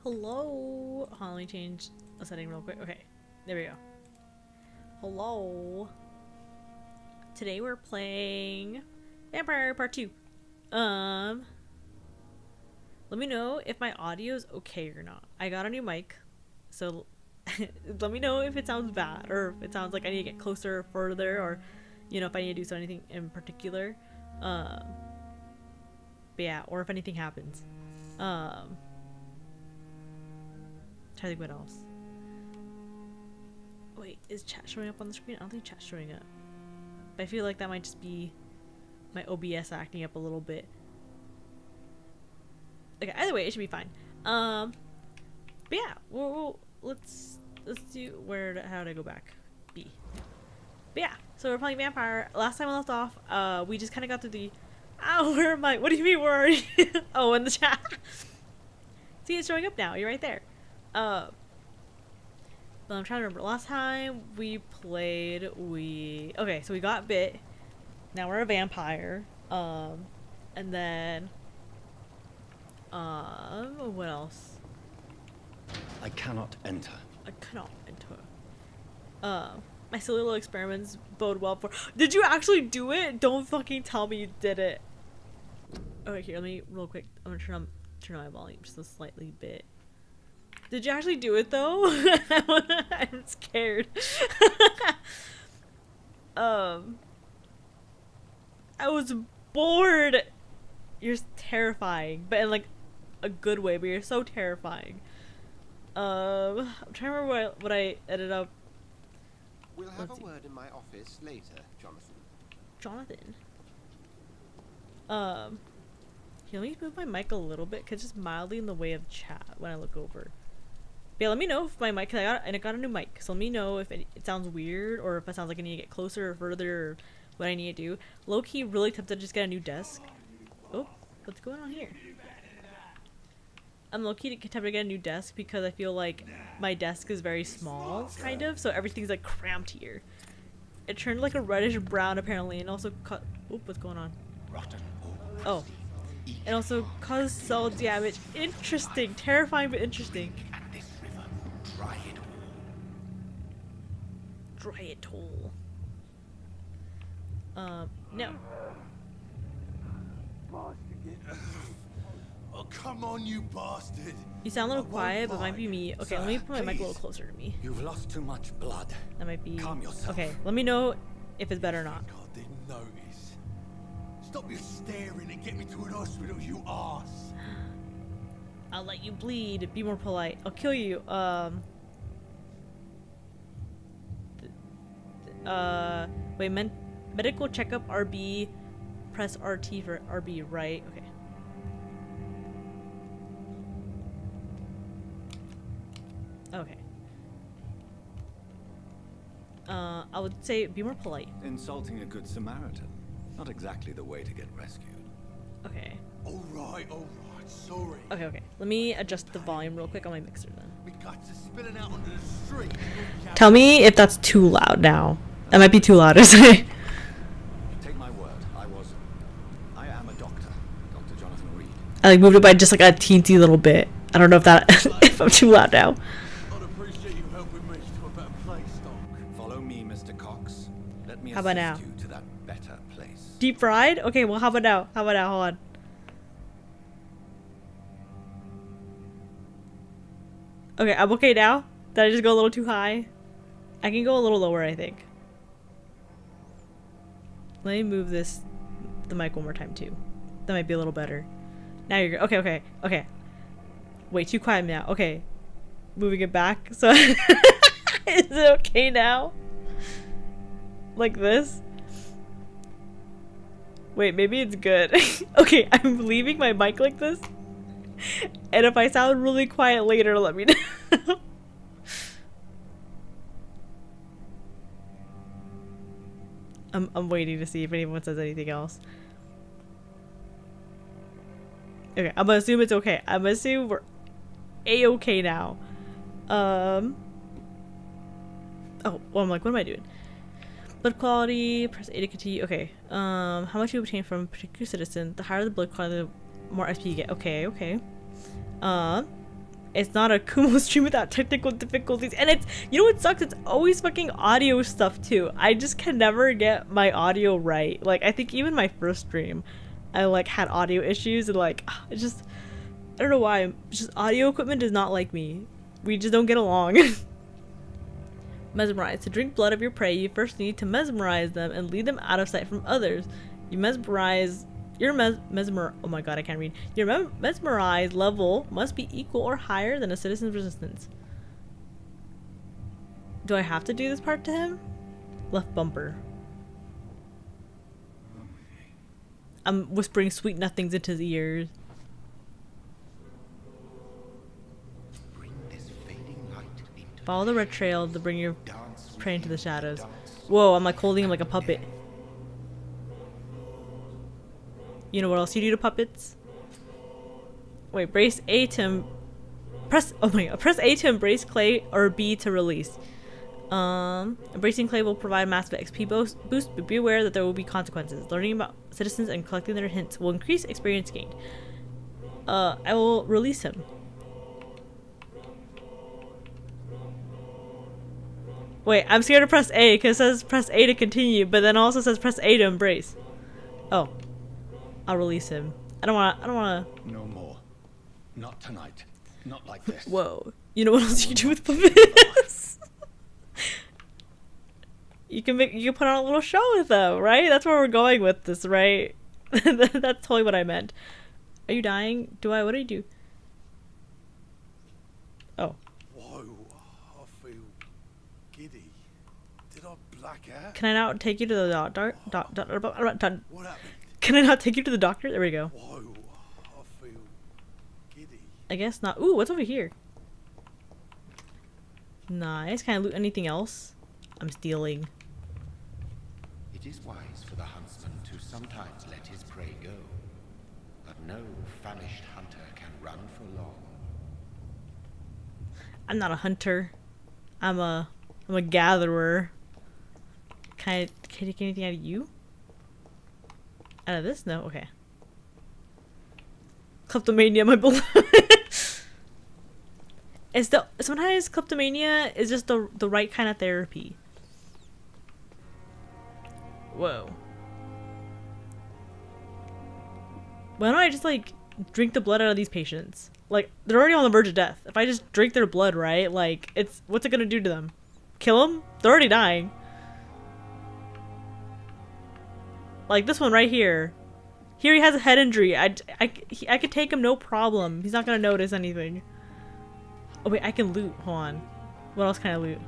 Hello. Hold on, let me change a setting real quick. Okay, there we go. Hello. Today we're playing Vampyr Part 2. Let me know if my audio is okay or not. I got a new mic, so let me know if it sounds bad or if it sounds like I need to get closer or further, or if I need to do anything in particular. But yeah, or if anything happens. Try to think what else. Wait, is chat showing up on the screen? I don't think chat's showing up. But I feel like that might just be my OBS acting up a little bit. Okay, either way, it should be fine. But yeah, let's do how to go back. B. But yeah, so we're playing Vampyr. Last time I left off, we just kind of got through the. Oh, where am I? What do you mean, where are you? Oh, in the chat. See, it's showing up now. You're right there. But I'm trying to remember. Last time we played, okay, so we got bit. Now we're a vampire. And then, what else? I cannot enter. I cannot enter. My silly little experiments bode well for. Did you actually do it? Don't fucking tell me you did it. Okay, here, let me real quick. I'm gonna turn on my volume just a slightly bit. Did you actually do it though? I'm scared. I was bored. You're terrifying, but in like a good way. But you're so terrifying. I'm trying to remember what I ended up. We'll have a word in my office later, Jonathan. Jonathan. Here, let me move my mic a little bit, cause it's just mildly in the way of chat when I look over. Yeah, let me know if my mic, cause I got a new mic, so let me know if it sounds weird or if it sounds like I need to get closer or further or what I need to do. Low key, really tempted to just get a new desk. Oh, what's going on here? I'm low key tempted to get a new desk because I feel like my desk is very small, kind of, so everything's like cramped here. It turned like a reddish brown apparently, and also cut. Oop, what's going on? Oh, and also caused cell damage. Interesting, terrifying, but interesting. Dry it all. No. Oh, come on, you bastard. You sound a little quiet, but it might be me. Okay, let me put my mic a little closer to me. You've lost too much blood. That might be. Calm yourself. Okay, let me know if it's better or not. I didn't notice. Stop your staring and get me to an hospital, you arse. I'll let you bleed. Be more polite. I'll kill you. Wait, medical checkup RB. Press RT for RB, right? Okay. Okay. I would say be more polite. Insulting a good Samaritan. Not exactly the way to get rescued. Okay. All right, sorry. Okay. Let me adjust the volume real quick on my mixer then. My guts are spilling out onto the street. Tell me if that's too loud now. That might be too loud, isn't it? Take my word, I am a doctor. Dr. Jonathan Reed. I like moved it by just like a teensy little bit. I don't know if that if I'm too loud now. I'd appreciate you helping me to a better place, Doc. Follow me, Mr. Cox. Let me How about now? assist you to that better place. Deep fried? Okay, well how about now? Hold on. Okay, I'm okay now? Did I just go a little too high? I can go a little lower, I think. Let me move the mic one more time too. That might be a little better. Now you're good. Okay. Wait, too quiet now. Okay. Moving it back. So is it okay now? Like this? Wait, maybe it's good. Okay, I'm leaving my mic like this. And if I sound really quiet later, let me know. I'm waiting to see if anyone says anything else. Okay, I'm gonna assume it's okay. I'm gonna assume we're a-okay now. Oh, well, I'm like, what am I doing? Blood quality, press A to continue. Okay. How much you obtain from a particular citizen. The higher the blood quality, the more XP you get. Okay. It's not a Kumo stream without technical difficulties. And it's, you know what sucks? It's always fucking audio stuff too. I just can never get my audio right. Like, I think even my first stream, I like had audio issues and like, it's just, I don't know why. It's just audio equipment does not like me. We just don't get along. Mesmerize. To drink blood of your prey, you first need to mesmerize them and lead them out of sight from others. You mesmerize your oh my god, I can't read. Your mesmerized level must be equal or higher than a citizen's resistance. Do I have to do this part to him? Left bumper. I'm whispering sweet nothings into his ears. Follow the red trail to bring your prey into the shadows. Whoa, I'm like holding him like a puppet. You know what else you do to puppets? Wait, brace A to press. Oh my god, press A to embrace clay or B to release. Embracing clay will provide massive XP boost, but be aware that there will be consequences. Learning about citizens and collecting their hints will increase experience gained. I will release him. Wait, I'm scared to press A because it says press A to continue, but then also says press A to embrace. Oh. I'll release him. I don't wanna. No more. Not tonight. Not like this. Whoa. You know what else you can do with puppets? you can put on a little show with them, right? That's where we're going with this, right? That's totally what I meant. Are you dying? What do you do? Oh. Whoa, I feel giddy. Did I black out? Can I now take you to the doctor? What happened? Can I not take you to the doctor? There we go. Whoa, I feel giddy. I guess not. Ooh, what's over here? Nice. Can I loot anything else? I'm stealing. It is wise for the huntsman to sometimes let his prey go, but no famished hunter can run for long. I'm not a hunter. I'm a gatherer. Can I take anything out of you? Out of this? No? Okay. Kleptomania, my beloved. Sometimes kleptomania is just the right kind of therapy. Whoa. Why don't I just like drink the blood out of these patients? Like, they're already on the verge of death. If I just drink their blood, right? Like, what's it gonna do to them? Kill them? They're already dying. Like this one right here. Here he has a head injury. I could take him no problem. He's not gonna notice anything. Oh wait, I can loot. Hold on. What else can I loot?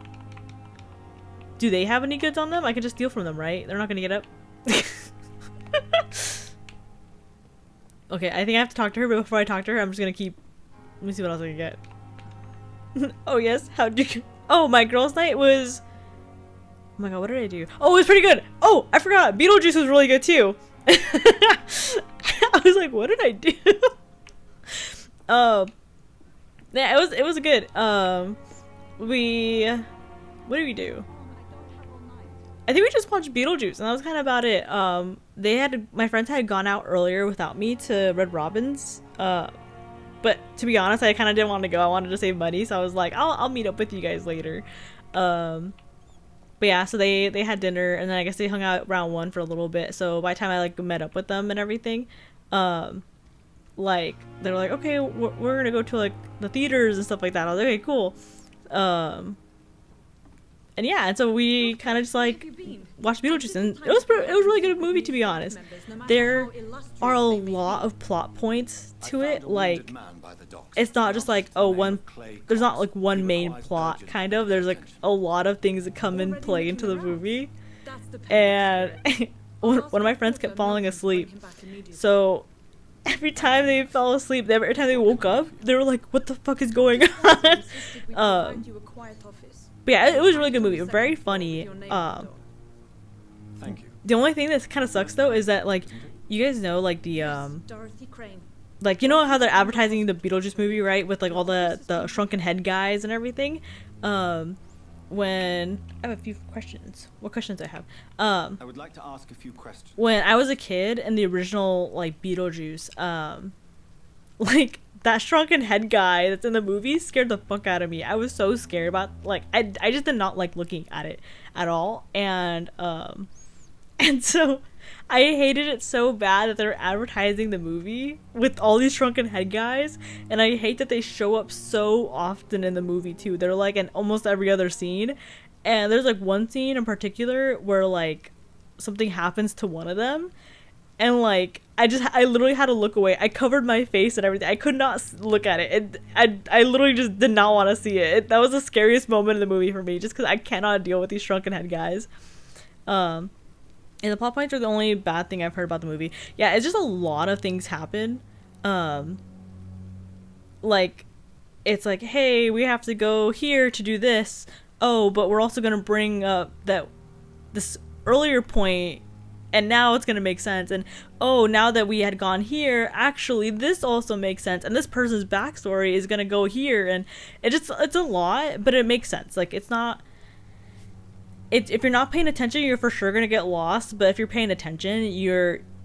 Do they have any goods on them? I can just steal from them, right? They're not gonna get up. Okay, I think I have to talk to her, but before I talk to her, I'm just gonna keep... Let me see what else I can get. Oh yes, how'd you... Oh, my girls' night was... Oh my god, what did I do? Oh, it was pretty good! Oh, I forgot! Beetlejuice was really good too! I was like, what did I do? Yeah, it was good. What did we do? I think we just watched Beetlejuice, and that was kind of about it. My friends had gone out earlier without me to Red Robin's. But to be honest, I kind of didn't want to go. I wanted to save money, so I was like, I'll meet up with you guys later. But yeah, so they had dinner, and then I guess they hung out around 1 for a little bit. So by the time I like met up with them and everything, like they were like, okay, we're gonna go to like the theaters and stuff like that. I was like, okay, cool. And yeah, and so we kind of just like watched Beetlejuice, and it was a really good movie, to be honest. There are a lot of plot points to it, like it's not just like there's not like one main plot, kind of. There's like a lot of things that come and play into the movie, and one of my friends kept falling asleep, so every time they fell asleep, every time they woke up, they were like, what the fuck is going on? But yeah, it was a really good movie. Very funny. Thank you. The only thing that kind of sucks though is that like, you guys know like the like, you know how they're advertising the Beetlejuice movie, right? With like all the shrunken head guys and everything. When I have a few questions. What questions I have? I would like to ask a few questions. When I was a kid in the original like Beetlejuice, like that shrunken head guy that's in the movie scared the fuck out of me. I was so scared about, like, I just did not like looking at it at all. And so I hated it so bad that they're advertising the movie with all these shrunken head guys, and I hate that they show up so often in the movie too. They're like in almost every other scene, and there's like one scene in particular where like something happens to one of them, and like I literally had to look away. I covered my face and everything. I could not look at it. I literally just did not want to see it. That was the scariest moment in the movie for me, just because I cannot deal with these shrunken head guys. And the plot points are the only bad thing I've heard about the movie. Yeah, it's just a lot of things happen. Like, it's like, hey, we have to go here to do this. Oh, but we're also going to bring up this earlier point, and now it's going to make sense. And, oh, now that we had gone here, actually, this also makes sense. And this person's backstory is going to go here. And it's a lot, but it makes sense. Like, it's not... if you're not paying attention, you're for sure gonna get lost. But if you're paying attention,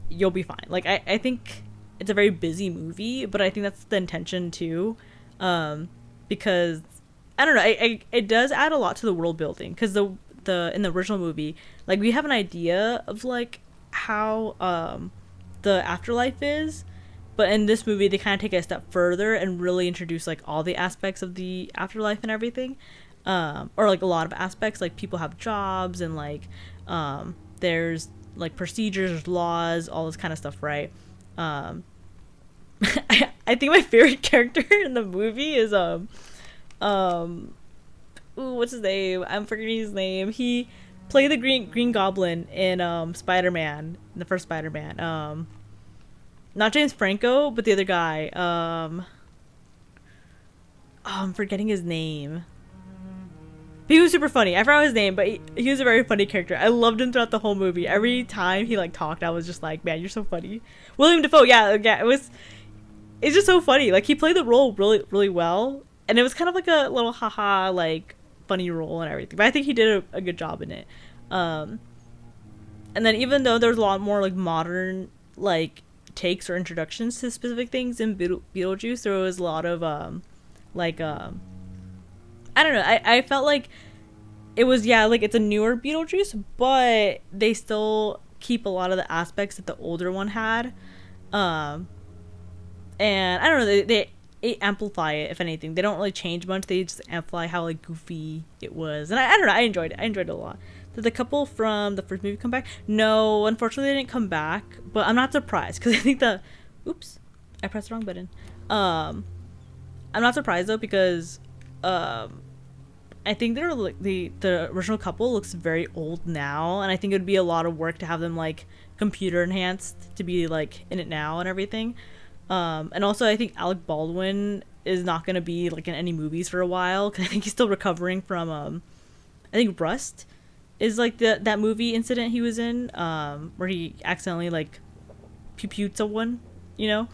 you'll be fine. Like I think it's a very busy movie, but I think that's the intention too, because I don't know. It does add a lot to the world building, because the in the original movie, like, we have an idea of like how the afterlife is, but in this movie they kind of take it a step further and really introduce like all the aspects of the afterlife and everything. Or like a lot of aspects, like people have jobs, and like there's like procedures, laws, all this kind of stuff, right? I think my favorite character in the movie is what's his name? I'm forgetting his name. He played the Green Goblin in Spider-Man, in the first Spider-Man. Not James Franco, but the other guy. I'm forgetting his name. He was super funny. I forgot his name, but he was a very funny character. I loved him throughout the whole movie. Every time he like talked, I was just like, man, you're so funny. William Dafoe, yeah, it's just so funny. Like, he played the role really, really well, and it was kind of like a little haha, like, funny role and everything. But I think he did a good job in it. And then even though there's a lot more like modern like takes or introductions to specific things in Beetlejuice, there was a lot of I don't know. I felt like it was, yeah, like it's a newer Beetlejuice, but they still keep a lot of the aspects that the older one had. And I don't know, they amplify it, if anything. They don't really change much. They just amplify how like goofy it was. And I don't know, I enjoyed it. I enjoyed it a lot. Did the couple from the first movie come back? No, unfortunately they didn't come back, but I'm not surprised, because I think oops, I pressed the wrong button. I'm not surprised though, because I think they're like the original couple looks very old now, and I think it would be a lot of work to have them like computer enhanced to be like in it now and everything. And also I think Alec Baldwin is not going to be like in any movies for a while, because I think he's still recovering from I think Rust is like that movie incident he was in, where he accidentally like pew-pewed someone, you know.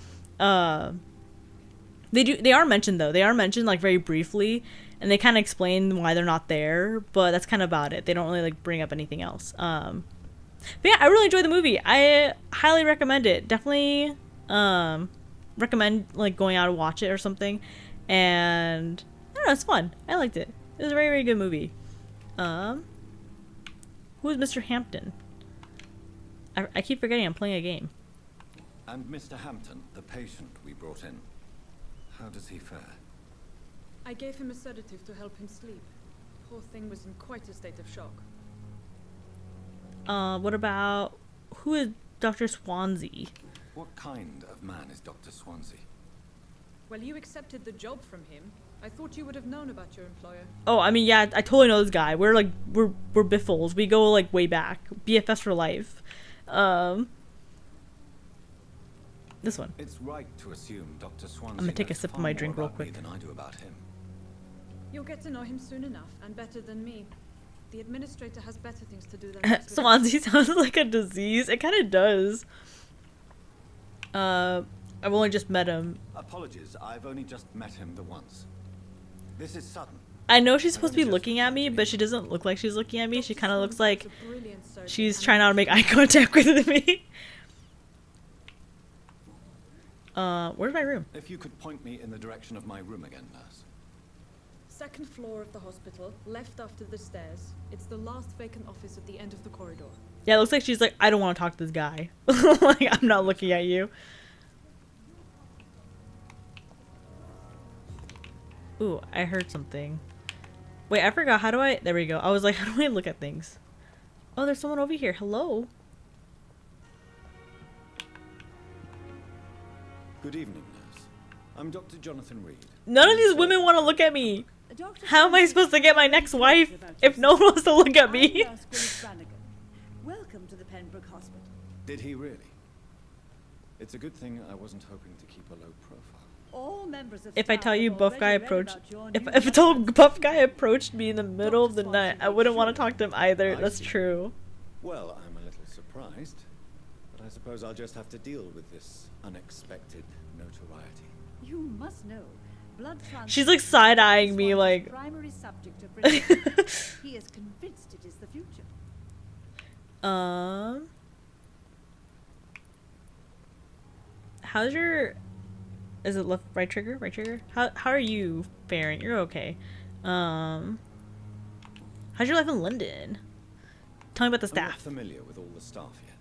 They are mentioned though. They are mentioned like very briefly, and they kind of explain why they're not there, but that's kind of about it. They don't really like bring up anything else. But yeah, I really enjoyed the movie. I highly recommend it. Definitely recommend like going out and watch it or something. And I don't know, it's fun. I liked it. It was a very, very good movie. Who is Mr. Hampton? I keep forgetting I'm playing a game. And Mr. Hampton, the patient we brought in. How does he fare? I gave him a sedative to help him sleep. Poor thing was in quite a state of shock. What about... who is Dr. Swansea? What kind of man is Dr. Swansea? Well, you accepted the job from him. I thought you would have known about your employer. Oh, I mean, yeah, I totally know this guy. We're biffles. We go like way back. BFS for life. This one. It's right to assume Dr. Swansea I'm gonna take a sip of my drink real quick. Than I do about him. You'll get to know him soon enough, and better than me. The administrator has better things to do than Swansea sounds like a disease. It kind of does. I've only just met him. Apologies, I've only just met him the once. This is sudden. I know she's supposed to be looking at me, but she doesn't look like she's looking at me. She kind of looks like she's trying not to make eye contact with me. Where's my room? If you could point me in the direction of my room again, nurse. Second floor of the hospital, left after the stairs. It's the last vacant office at the end of the corridor. Yeah, it looks like she's like, I don't want to talk to this guy. Like, I'm not looking at you. Ooh, I heard something. Wait, I forgot. How do I... There we go. I was like, how do I look at things? Oh, there's someone over here. Hello? Good evening, nurse. I'm Dr. Jonathan Reed. None of these women want to look at me. How am I supposed to get my next wife if no one wants to look at me? Welcome to the Pembroke Hospital. Did he really? It's a good thing I wasn't hoping to keep a low profile. All members of If I staff tell you have buff guy already read approached... about your If new I told residence. buff guy approached me in the middle of the Dr. night, I Swanson, wouldn't want to sure. talk to him either. I That's see. true. Well, I'm a little surprised, but I suppose I'll just have to deal with this unexpected notoriety. You must know, blood transfusion She's like side-eyeing is me Swanson's like... primary subject of research. He is convinced it is the future. How's your... Is it left, right trigger? Right trigger? How are you faring? You're okay. How's your life in London? Tell me about the I'm not staff. familiar with all the staff yet.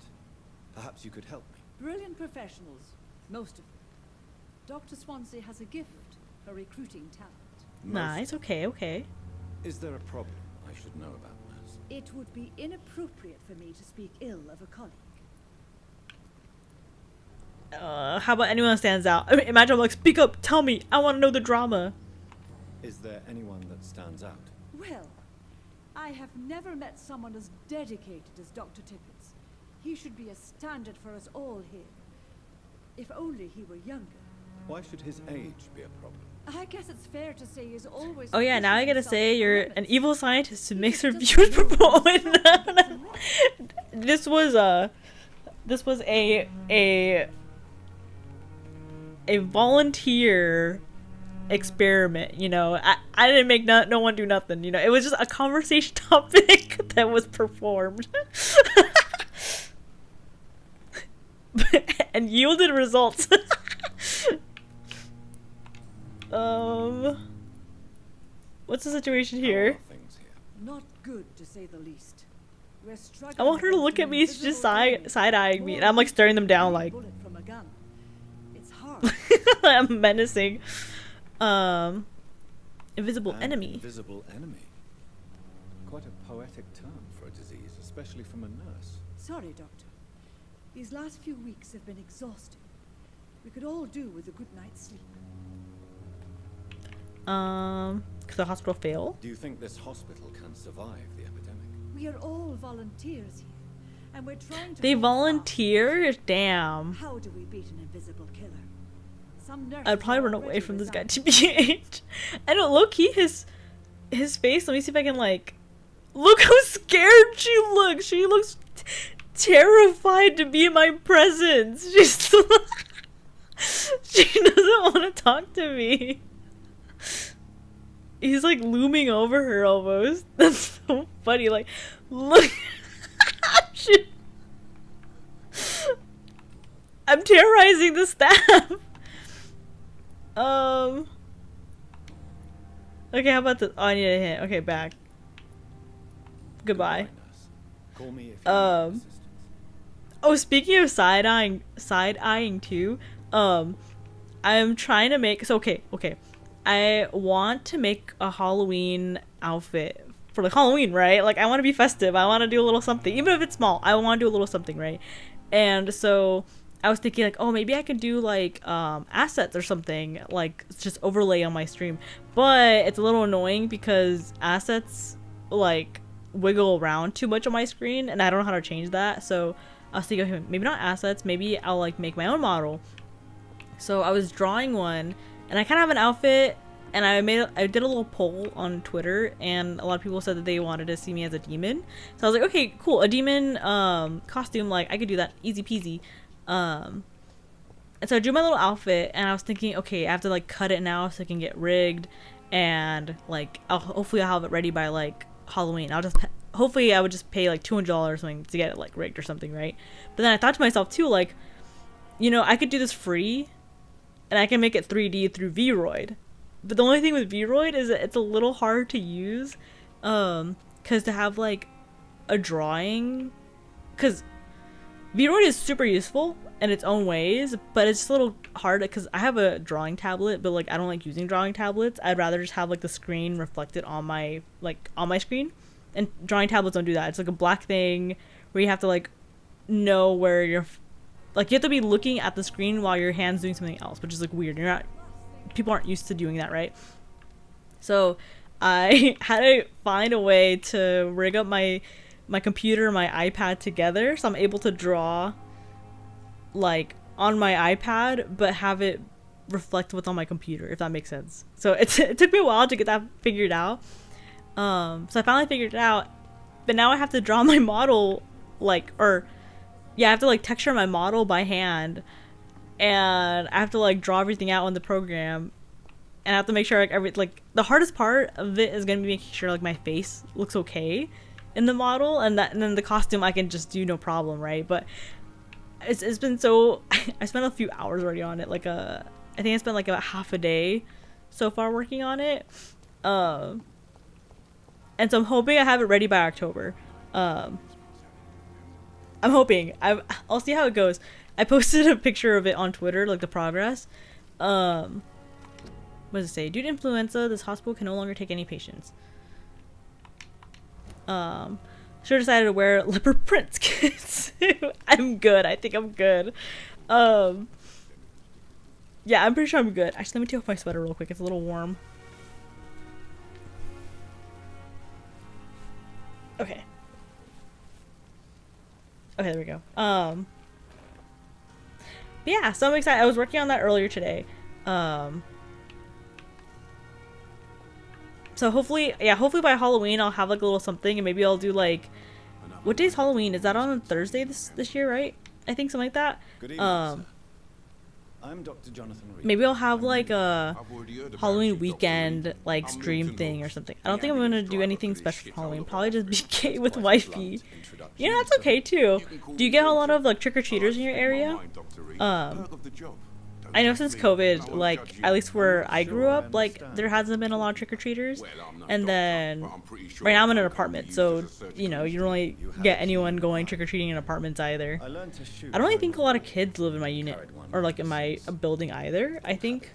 Perhaps you could help me. Brilliant professionals, most of them. Dr. Swansea has a gift for recruiting talent. Nice, okay, okay. Is there a problem I should know about, nurse? It would be inappropriate for me to speak ill of a colleague. How about anyone that stands out? I mean, imagine I'm like, speak up, tell me, I want to know the drama. Is there anyone that stands out? Well, I have never met someone as dedicated as Dr. Tippett. He should be a standard for us all here. If only he were younger. Why should his age be a problem? I guess it's fair to say he's always... Oh yeah, now I gotta pushing say himself you're to the an limits. evil scientist who makes her He viewers doesn't know perform. what's This was a volunteer experiment, you know. I didn't make no one do nothing, you know. It was just a conversation topic that was performed. And yielded results. What's the situation How here? are things here? Not good, to say the least. We're struggling I want her to against look an at me, she's just invisible enemy, side-eyeing me, more and I'm like than staring them down any like... bullet from a gun. It's hard. I'm menacing. Invisible An enemy. Invisible enemy. Quite a poetic term for a disease, especially from a nurse. Sorry, Doctor. These last few weeks have been exhausting. We could all do with a good night's sleep. Could the hospital fail? Do you think this hospital can survive the epidemic? We are all volunteers here, and we're trying to... They hold volunteer? fast. Damn. How do we beat an invisible killer? Some nurses I'd probably are run away already from this guy, resigned. TBH. I don't low-key his face. Let me see if I can like... Look how scared she looks. She looks terrified to be in my presence. She's she doesn't want to talk to me. He's like looming over her almost. That's so funny. Like, look. I'm terrorizing the staff. Okay, how about this? Oh, I need a hint. Okay, back. Goodbye. Nurse. Call me if you need assistance. Oh, speaking of side-eyeing too, I'm trying to make, so okay. I want to make a Halloween outfit for like Halloween, right? Like I want to be festive. I want to do a little something, even if it's small. I want to do a little something, right? And so I was thinking like, oh, maybe I could do like assets or something, like just overlay on my stream. But it's a little annoying because assets like wiggle around too much on my screen, and I don't know how to change that. So I was thinking, okay, maybe not assets. Maybe I'll like make my own model. So I was drawing one, and I kind of have an outfit, and I did a little poll on Twitter, and a lot of people said that they wanted to see me as a demon. So I was like, okay, cool, a demon costume, like I could do that, easy peasy. And so I drew my little outfit, and I was thinking, okay, I have to like cut it now so it can get rigged, and like hopefully I'll have it ready by like Halloween. Hopefully I would just pay like $200 or something to get it like rigged or something, right? But then I thought to myself too, like, you know, I could do this free and I can make it 3D through Vroid. But the only thing with Vroid is that it's a little hard to use, because to have like a drawing, because Vroid is super useful in its own ways, but it's a little hard because I have a drawing tablet, but like I don't like using drawing tablets. I'd rather just have like the screen reflected on my screen, and drawing tablets don't do that. It's like a black thing where you have to like know where you're, like you have to be looking at the screen while your hand's doing something else, which is like weird. People aren't used to doing that, right? So I had to find a way to rig up my computer and my iPad together so I'm able to draw like on my iPad but have it reflect what's on my computer, if that makes sense. So it took me a while to get that figured out. So I finally figured it out, but now I have to draw my model I have to like texture my model by hand, and I have to like draw everything out on the program, and I have to make sure like the hardest part of it is gonna be making sure like my face looks okay in the model, and then the costume I can just do no problem, right? But it's been so I spent a few hours already on it, I think I spent like about half a day so far working on it, and so I'm hoping I have it ready by October. I'm hoping. I'll see how it goes. I posted a picture of it on Twitter, like the progress. What does it say? Due to influenza, this hospital can no longer take any patients. Sure decided to wear leopard print skins. I'm good. I think I'm good. Yeah, I'm pretty sure I'm good. Actually, let me take off my sweater real quick. It's a little warm. Okay. Okay, there we go. But yeah, so I'm excited. I was working on that earlier today. So hopefully by Halloween I'll have like a little something, and maybe I'll do like, what day is Halloween? Is that on Thursday this year, right? I think something like that. Good evening, sir. I'm Dr. Jonathan Reed. Maybe I'll have like a Halloween weekend like stream thing or something. I don't think I'm gonna do anything special for Halloween. Probably just be gay with wifey. You know, that's okay too. Do you get a lot of like trick-or-treaters in your area? I know since COVID, like at least where I grew up, like there hasn't been a lot of trick-or-treaters. And then right now I'm in an apartment, so you know, you don't really get anyone going trick-or-treating in apartments either. I don't really think a lot of kids live in my unit or like in my building either. I think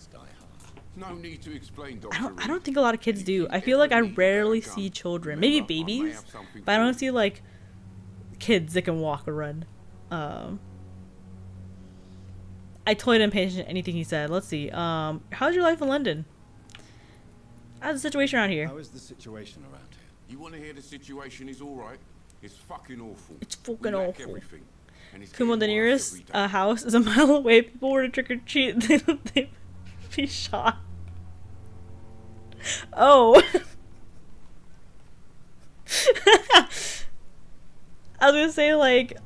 No need to explain, I don't think a lot of kids do. I feel like I rarely see children, maybe babies, but I don't see like kids that can walk or run. I totally didn't pay attention to anything he said. Let's see. How's your life in London? How's the situation around here? How is the situation around here? You want to hear the situation is all right? It's fucking awful. It's fucking We lack awful. everything, and it's Kumo, the getting worse nearest every day. house is a mile away. People were to trick or treat, they'd be shot. Oh. I was gonna say like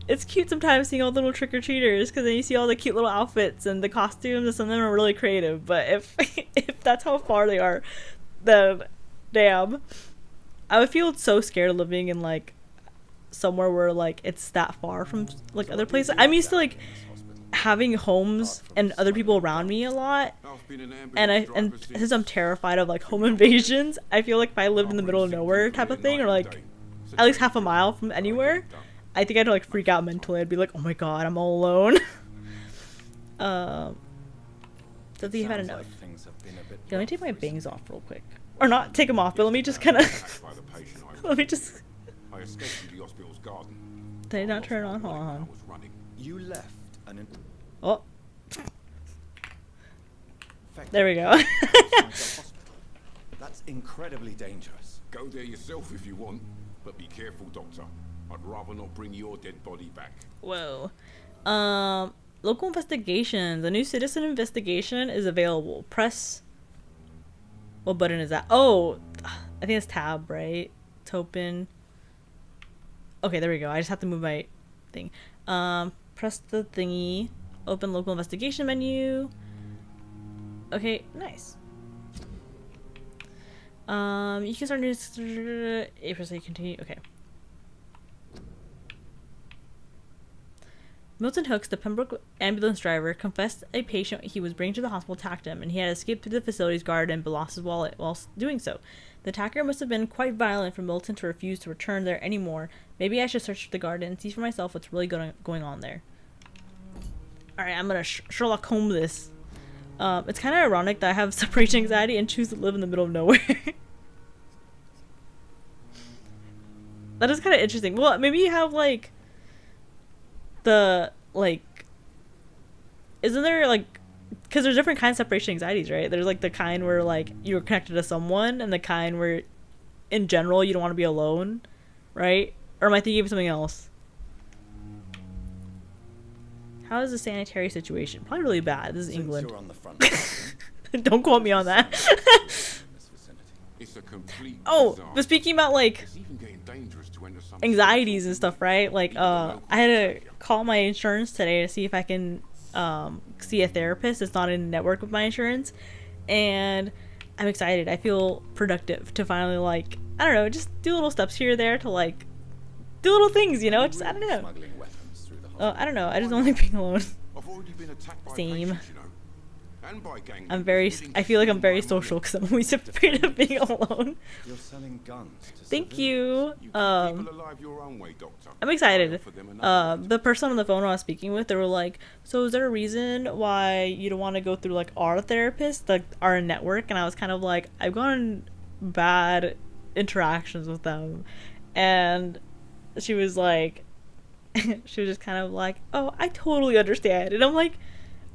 it's cute sometimes seeing all the little trick-or-treaters, because then you see all the cute little outfits and the costumes, and some of them are really creative, but if that's how far they are, then damn. I would feel so scared living in like somewhere where like it's that far from like other places. I'm used to like having homes and other people around me a lot, I've been an and ambulance driver since I'm terrified of like home invasions, I feel like if I lived in the middle of nowhere type of thing, or like at least half a mile from anywhere, I think I'd like freak out mentally. I'd be like, oh my god, I'm all alone. So I think you've had enough. Yeah, let me take my bangs off real quick. Or not take them off, but let me just kind of by the patient I let me just I escaped from the hospital's garden. did I not turn it on? Hold I on. was running. You left an Oh, infected there we go. outside the hospital. That's incredibly dangerous. Go there yourself if you want, but be careful, Doctor. I'd rather not bring your dead body back. Whoa. Local investigations. A new citizen investigation is available. Press. What button is that? Oh, I think it's tab, right? To open. Okay, there we go. I just have to move my thing. Press the thingy. Open local investigation menu. Okay, nice. You can start new. Press A, continue. Okay. Milton Hooks, the Pembroke ambulance driver, confessed a patient he was bringing to the hospital attacked him, and he had escaped through the facility's guard but lost his wallet while doing so. The attacker must have been quite violent for Milton to refuse to return there anymore. Maybe I should search the garden and see for myself what's really going on there. Alright, I'm gonna Sherlock Holmes this. It's kind of ironic that I have separation anxiety and choose to live in the middle of nowhere. That is kind of interesting. Well, maybe you have, like, isn't there, like, because there's different kinds of separation anxieties, right? There's, like, the kind where, like, you're connected to someone, and the kind where, in general, you don't want to be alone, right? Or am I thinking of something else? How is the sanitary situation? Probably really bad. This is England. You're on the front line, Don't quote me on that. this vicinity. It's a complete Oh, disaster. but speaking about, like, It's even getting dangerous to enter some anxieties and stuff, right? Like, I had to call my insurance today to see if I can see a therapist. It's not in network with my insurance, and I'm excited. I feel productive to finally, like, I don't know, just do little steps here or there to, like, do little things, you know? Just, I don't know. Smuggling weapons through the hospital. I don't know. I just don't like being alone. I've already been attacked by Same. patients, you know. And by gang I'm members very, willing I to feel like I'm steal very my social money. because I'm always afraid of being alone. You're selling guns to Thank civilians. you. You keep people alive your own way, Doctor. I'm excited. I offer them another way to- The person on the phone I was speaking with, they were like, so is there a reason why you don't want to go through, like, our therapist, like, our network? And I was kind of like, I've gotten bad interactions with them. And she was like, she was just kind of like, oh, I totally understand. And I'm like,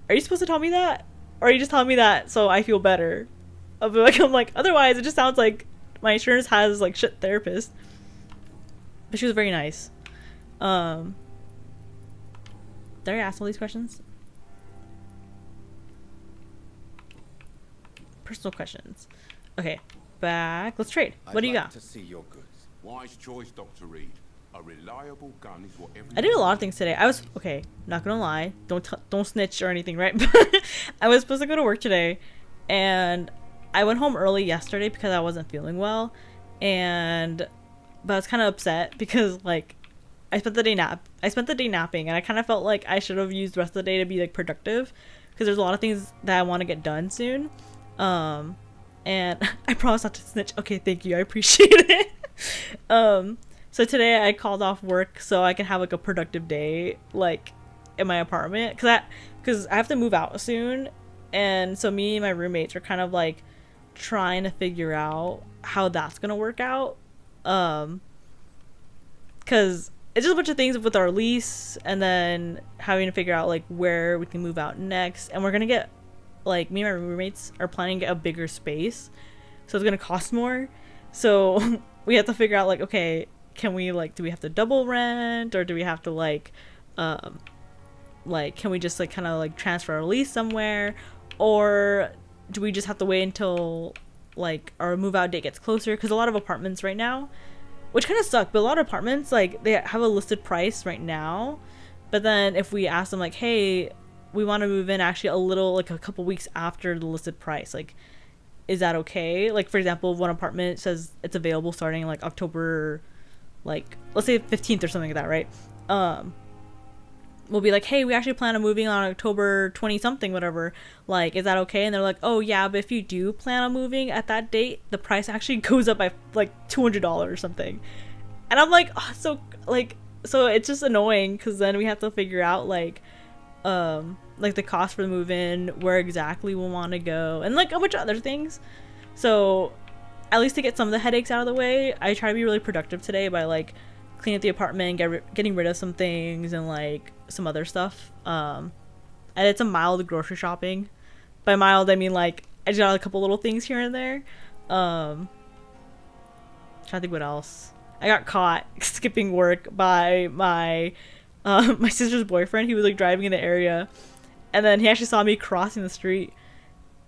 are you supposed to tell me that? Or are you just telling me that so I feel better? I'm like, otherwise it just sounds like my insurance has, like, shit therapist. But she was very nice. Did I ask all these questions? Personal questions. Okay, back. Let's trade. What do you got? To see your goods. Wise choice, Dr. Reed. A reliable gun is what everyone I did a lot of things today. I was okay. Not gonna lie. Don't snitch or anything, right? I was supposed to go to work today, and I went home early yesterday because I wasn't feeling well, but I was kind of upset because, like, I spent the day napping, and I kind of felt like I should have used the rest of the day to be, like, productive, because there's a lot of things that I want to get done soon. And I promise not to snitch. Okay, thank you. I appreciate it. So today I called off work so I can have, like, a productive day, like, in my apartment, because I have to move out soon, and so me and my roommates are kind of, like, trying to figure out how that's gonna work out, because it's just a bunch of things with our lease, and then having to figure out, like, where we can move out next, and we're gonna get, like, me and my roommates are planning to get a bigger space, so it's gonna cost more, so we have to figure out, like, okay, can we, like, do we have to double rent, or do we have to, like, can we just, like, kind of, like, transfer our lease somewhere, or do we just have to wait until, like, our move out date gets closer? Because a lot of apartments right now, which kind of suck, but a lot of apartments, like, they have a listed price right now, but then if we ask them, like, hey, we want to move in actually a little, like, a couple weeks after the listed price, like, is that okay? Like, for example, one apartment says it's available starting, like, October, like, let's say 15th or something like that, right? We'll be like, hey, we actually plan on moving on October 20 something, whatever, like, is that okay? And they're like, oh yeah, but if you do plan on moving at that date, the price actually goes up by, like, $200 or something. And I'm like, oh, so it's just annoying, because then we have to figure out, like the cost for the move-in, where exactly we'll want to go, and, like, a bunch of other things. So at least to get some of the headaches out of the way, I try to be really productive today by, like, cleaning up the apartment, getting rid of some things, and, like, some other stuff. I did some mild grocery shopping. By mild, I mean, like, I just got a couple little things here and there. Trying to think what else. I got caught skipping work by my sister's boyfriend. He was, like, driving in the area, and then he actually saw me crossing the street,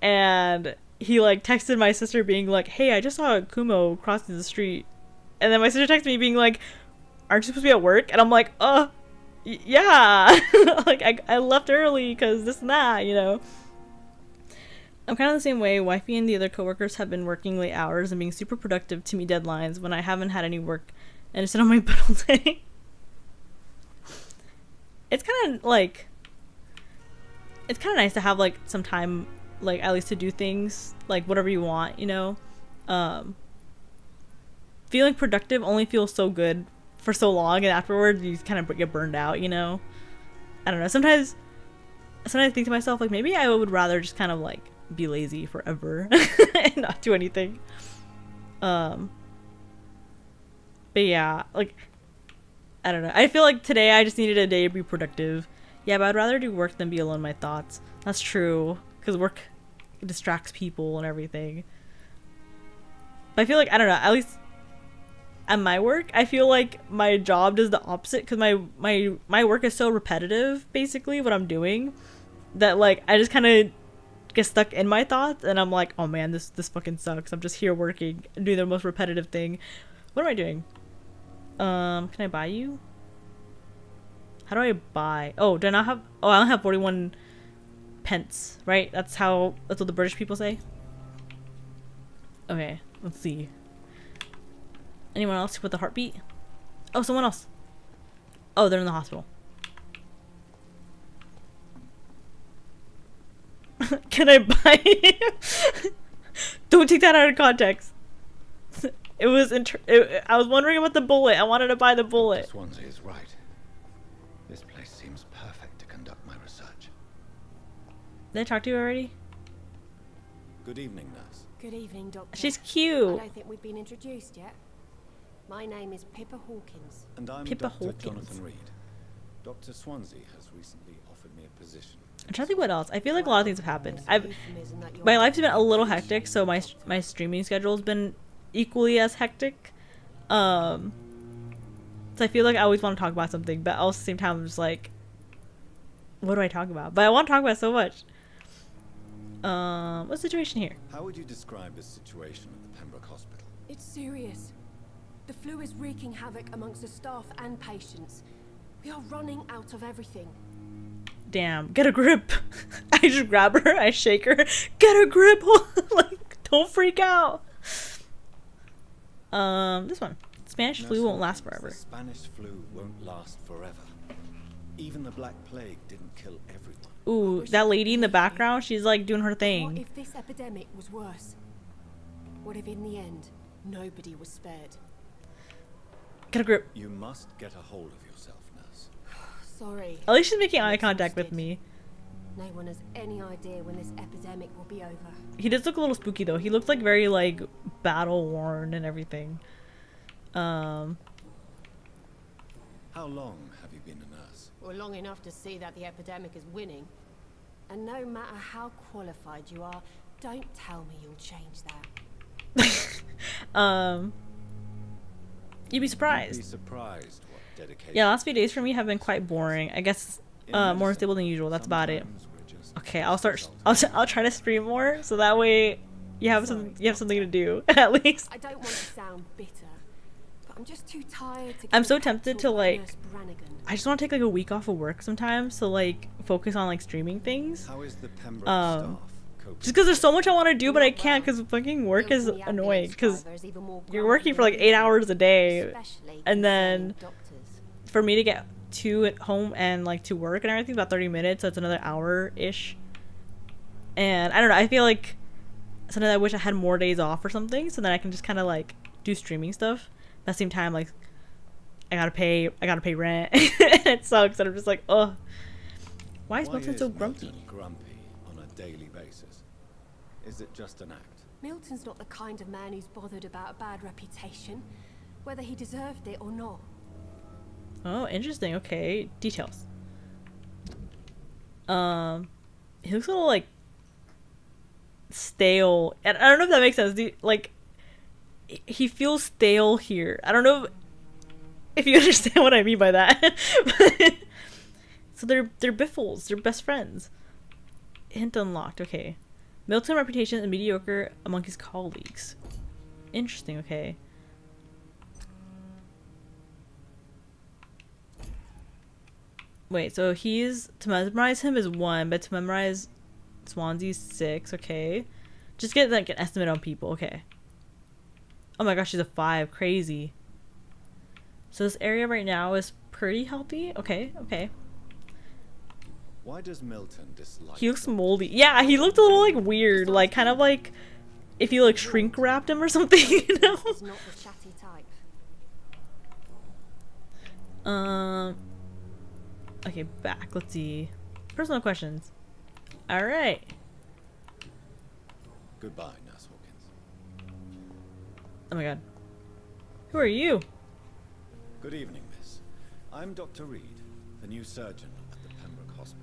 and he, like, texted my sister being like, hey, I just saw Kumo crossing the street. And then my sister texted me being like, aren't you supposed to be at work? And I'm like, yeah. Like, I left early because this and that, you know. I'm kind of the same way. Wifey and the other coworkers have been working late hours and being super productive to meet deadlines when I haven't had any work and just sit on my butt all day. it's kind of like, it's kind of nice to have like some time, like at least to do things like whatever you want, you know. Feeling productive only feels so good for so long, and afterwards you kind of get burned out, you know. I don't know. Sometimes I think to myself like maybe I would rather just kind of like be lazy forever and not do anything. But yeah, like I don't know. I feel like today I just needed a day to be productive. Yeah, but I'd rather do work than be alone in my thoughts. That's true, because work distracts people and everything. But I feel like, I don't know, at least at my work, I feel like my job does the opposite, because my work is so repetitive, basically, what I'm doing, that like I just kind of get stuck in my thoughts, and I'm like, oh man, this fucking sucks. I'm just here working and doing the most repetitive thing. What am I doing? Can I buy you? How do I buy? Oh, do I not have? Oh, I only have 41 pence, right? That's what the British people say. Okay, let's see. Anyone else with a heartbeat? Oh, someone else. Oh, they're in the hospital. Can I buy you? Don't take that out of context. It was I was wondering about the bullet. I wanted to buy the bullet. Swansea is right. This place seems perfect to conduct my research. Did I talk to you already? Good evening, nurse. Good evening, Doctor. She's I cute. don't think we've been introduced yet. My name is Pippa Hawkins. And I'm Pippa Dr. Hawkins. Jonathan Reed. Dr. Swansea has recently offered me a position. I'm trying to think what else. I feel like a lot of things have happened. There's a euphemism that you're My life's been a little hectic, so my streaming schedule's been equally as hectic. So I feel like I always want to talk about something, but also at the same time I'm just like, what do I talk about? But I want to talk about so much. What's the situation here? How would you describe the situation at the Pembroke Hospital? It's serious. The flu is wreaking havoc amongst the staff and patients. We are running out of everything. Damn, get a grip. I just grab her, I shake her, get a grip. Like, don't freak out. This one. Spanish flu won't last forever. The Spanish flu won't last forever. Even the Black Plague didn't kill everyone. Ooh, that lady in the background, she's like doing her What thing. if this epidemic was worse? What if in the end, nobody was spared? Get a grip. You must get a hold of yourself, nurse. Sorry. At least she's making eye I'm contact with exhausted. me. No one has any idea when this epidemic will be over. He does look a little spooky though. He looks like very like battle worn and everything. How long have you been a nurse? Well, long enough to see that the epidemic is winning. And no matter how qualified you are, don't tell me you'll change that. You'd be surprised. Be surprised what dedication. Yeah, last few days for me have been quite boring. I guess more stable than usual. That's about it. Sometimes we're just Okay, I'll try to stream more so that way you have something to do at least. I don't want to sound bitter, but I'm just too tired to. I'm give so a pep tempted talk to, like- Nurse Brannigan. I just want to take like a week off of work sometimes to like focus on like streaming things. How is the Pembroke Um, staff coping? Just because there's so much I want to do, but I can't because fucking work is Milton, the annoying. ambulance Because driver, is even more you're grumpy working for than like 8 hours a day, especially and then concerning doctors. for me to get to at home and like to work and everything, about 30 minutes, so it's another hour ish. And I don't know, I feel like sometimes I wish I had more days off or something, so then I can just kind of like do streaming stuff. But at the same time, like I gotta pay rent. And it sucks, and I'm just like, oh, why is Milton so grumpy? Milton grumpy on a daily basis? Is it just an act? Milton's not the kind of man who's bothered about a bad reputation, whether he deserved it or not. Oh, interesting. Okay, details. He looks a little like stale, and I don't know if that makes sense. Like, he feels stale here. I don't know if you understand what I mean by that. So they're biffles. They're best friends. Hint unlocked. Okay. Milton's reputation is mediocre among his colleagues. Interesting. Okay. Wait, so he's, to memorize him is 1, but to memorize Swansea's 6, okay. Just get like an estimate on people, okay. Oh my gosh, she's a 5, crazy. So this area right now is pretty healthy, okay, okay. Why does Milton dislike? He looks Dr. moldy. Yeah, he looked a little like weird, like kind of like if you like shrink wrapped him or something, you know? He's not the chatty type. Okay, back. Let's see. Personal questions. All right. Goodbye, Nurse Hawkins. Oh my god. Who are you? Good evening, miss. I'm Dr. Reed, the new surgeon at the Pembroke Hospital.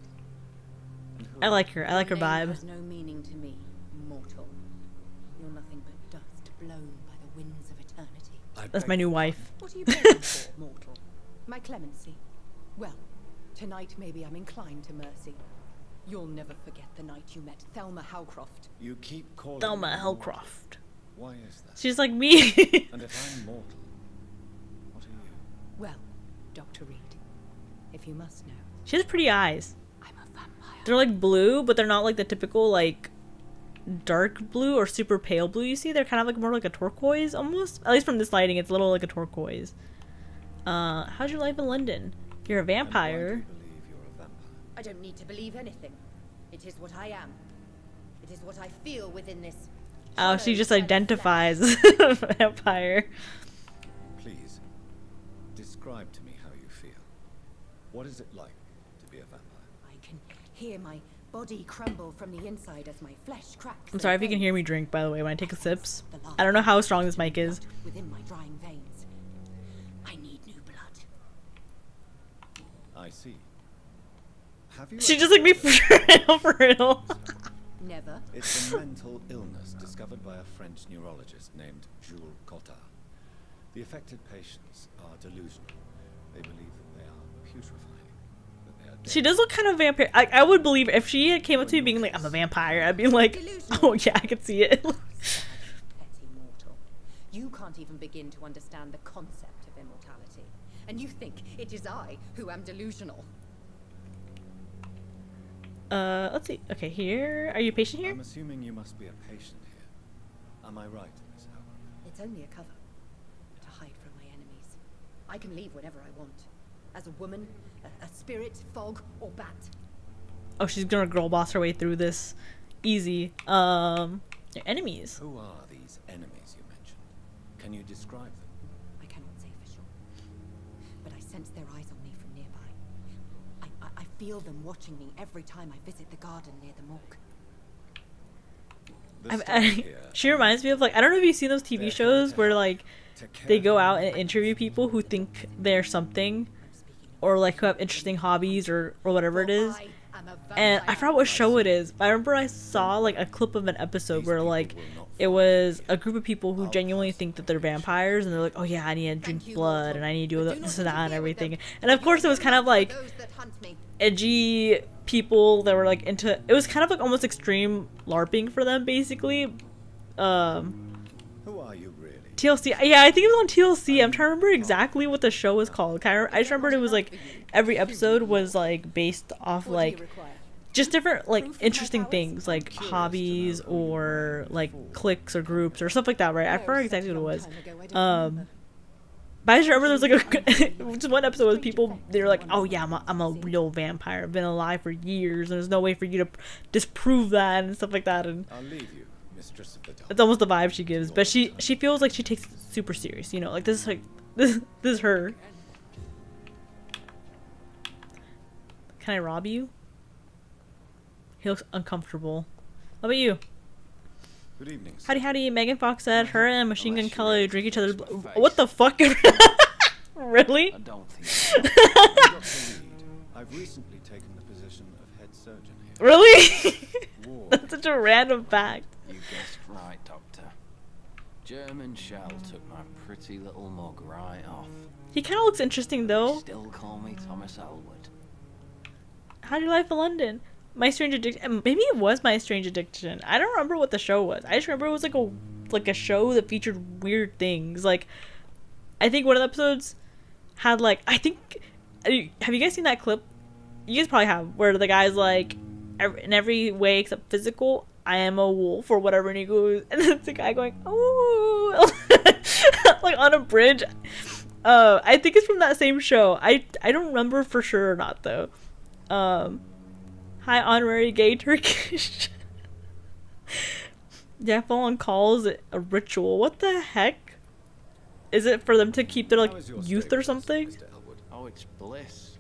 And who I like her. I like her Your name vibe. has no meaning to me, mortal. You're nothing but dust blown by the winds of eternity. I That's beg my new your wife. What are you begging for, mortal? My clemency? Well, tonight maybe I'm inclined to mercy. You'll never forget the night you met Thelma Howcroft. You keep calling Thelma me mortal. Hellcroft. Why is that? She's like me. And if I'm mortal, what are you? Well, Dr. Reed, if you must know, She has pretty eyes. I'm a vampire. They're like blue, but they're not like the typical like dark blue or super pale blue you see. They're kind of like more like a turquoise almost. At least from this lighting, it's a little like a turquoise. How's your life in London? You're a And why do vampire. you believe you're a vampire? I don't need to believe anything. It is what I am. It is what I feel within this. Oh, she hollow just shell of identifies flesh. as a vampire. Please, describe to me how you feel. What is it like to be a vampire? I can hear my body crumble from the inside as my flesh cracks. I'm sorry if you can hear me drink, by the way, when I take sips. The last I don't know how strong this mic is. blood within my drying veins. I need new blood. I see. Have you She ever just like me heard of for real. Never. It's a mental illness discovered by a French neurologist named Jules Cottard. The affected patients are delusional. They believe that they are putrefying, that they are dead. She does look kind of vampire. I would believe if she came up to me being like, I'm a vampire, I'd be like, oh yeah, I could see it. Petty mortal. You can't even begin to understand the concept of immortality. And you think it is I who am delusional. Let's see. Okay, here. Are you a patient here? I'm assuming you must be a patient here. Am I right, Miss Howard? It's only a cover to hide from my enemies. I can leave whenever I want. As a woman, a spirit, fog, or bat. Oh, she's gonna girl boss her way through this. Easy. Your enemies. Who are these enemies you mentioned? Can you describe them? I cannot say for sure. But I sense their eyes on me from nearby. I feel them watching me every time I visit the garden near the morgue. The staff here She reminds me of like, I don't know if you've seen those TV shows where like they go out and interview people who think they're something, or like who have interesting hobbies or whatever it is. And I forgot what show it is, but I remember I saw like a clip of an episode where like it was a group of people who genuinely think that they're vampires, and they're like, oh yeah, I need to drink blood and I need to do this and that and everything. And of course it was kind of like edgy people that were like into, it was kind of like almost extreme LARPing for them basically. Who are you really? TLC, yeah, I think it was on TLC. I'm trying to remember exactly what the show was called. I just remembered it was like every episode was like based off like just different like interesting things like hobbies or like cliques or groups or stuff like that, right? I forgot exactly what it was. But I just remember there was like a just one episode with people, they were like, oh yeah, I'm a real vampire. I've been alive for years and there's no way for you to disprove that and stuff like that. And I'll leave you, Mistress of the Dark. it's almost the vibe she gives, but she feels like she takes it super serious, you know, like this is like this is her. Can I rob you? He looks uncomfortable. How about you? Good evening, sir. Howdy howdy, Megan Fox said her and Machine Gun Kelly drink each other's what the fuck? Really? I don't think Dr. Reed, I've recently taken the position of head surgeon here. Really? Ward. That's such a random fact. you guessed right, Doctor. German shell took my pretty little mug right off. He kind of looks interesting though. Still call me Thomas Elwood. How'd you life in London? My Strange Addiction. Maybe it was My Strange Addiction. I don't remember what the show was. I just remember it was like a show that featured weird things. Like, I think one of the episodes had like, I think, have you guys seen that clip? You guys probably have, where the guy's like, in every way except physical, I am a wolf or whatever, and he goes, and it's a guy going, oh, like on a bridge. I think it's from that same show. I don't remember for sure or not though. Hi, honorary gay Turkish. Yeah, phone calls it a ritual. What the heck? Is it for them to keep their, like, How is your youth stay or with us, something? Mr. Elwood? Oh, it's bliss.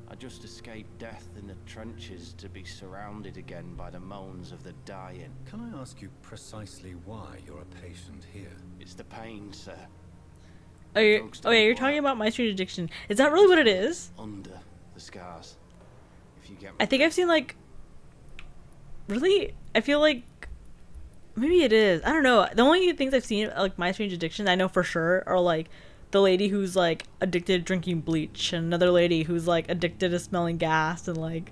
I just escaped death in the trenches to be surrounded again by the moans of the dying. Can I ask you precisely why you're a patient here? It's the pain, sir. Oh, yeah, Drugs oh, yeah, don't you're talking work. about my strange addiction. Is that really what it is? Under the scars. If you get I think I've seen, like... Really? I feel like... Maybe it is. I don't know. The only things I've seen, like, my strange addiction, I know for sure, are, like, the lady who's, like, addicted to drinking bleach, and another lady who's, like, addicted to smelling gas, and, like...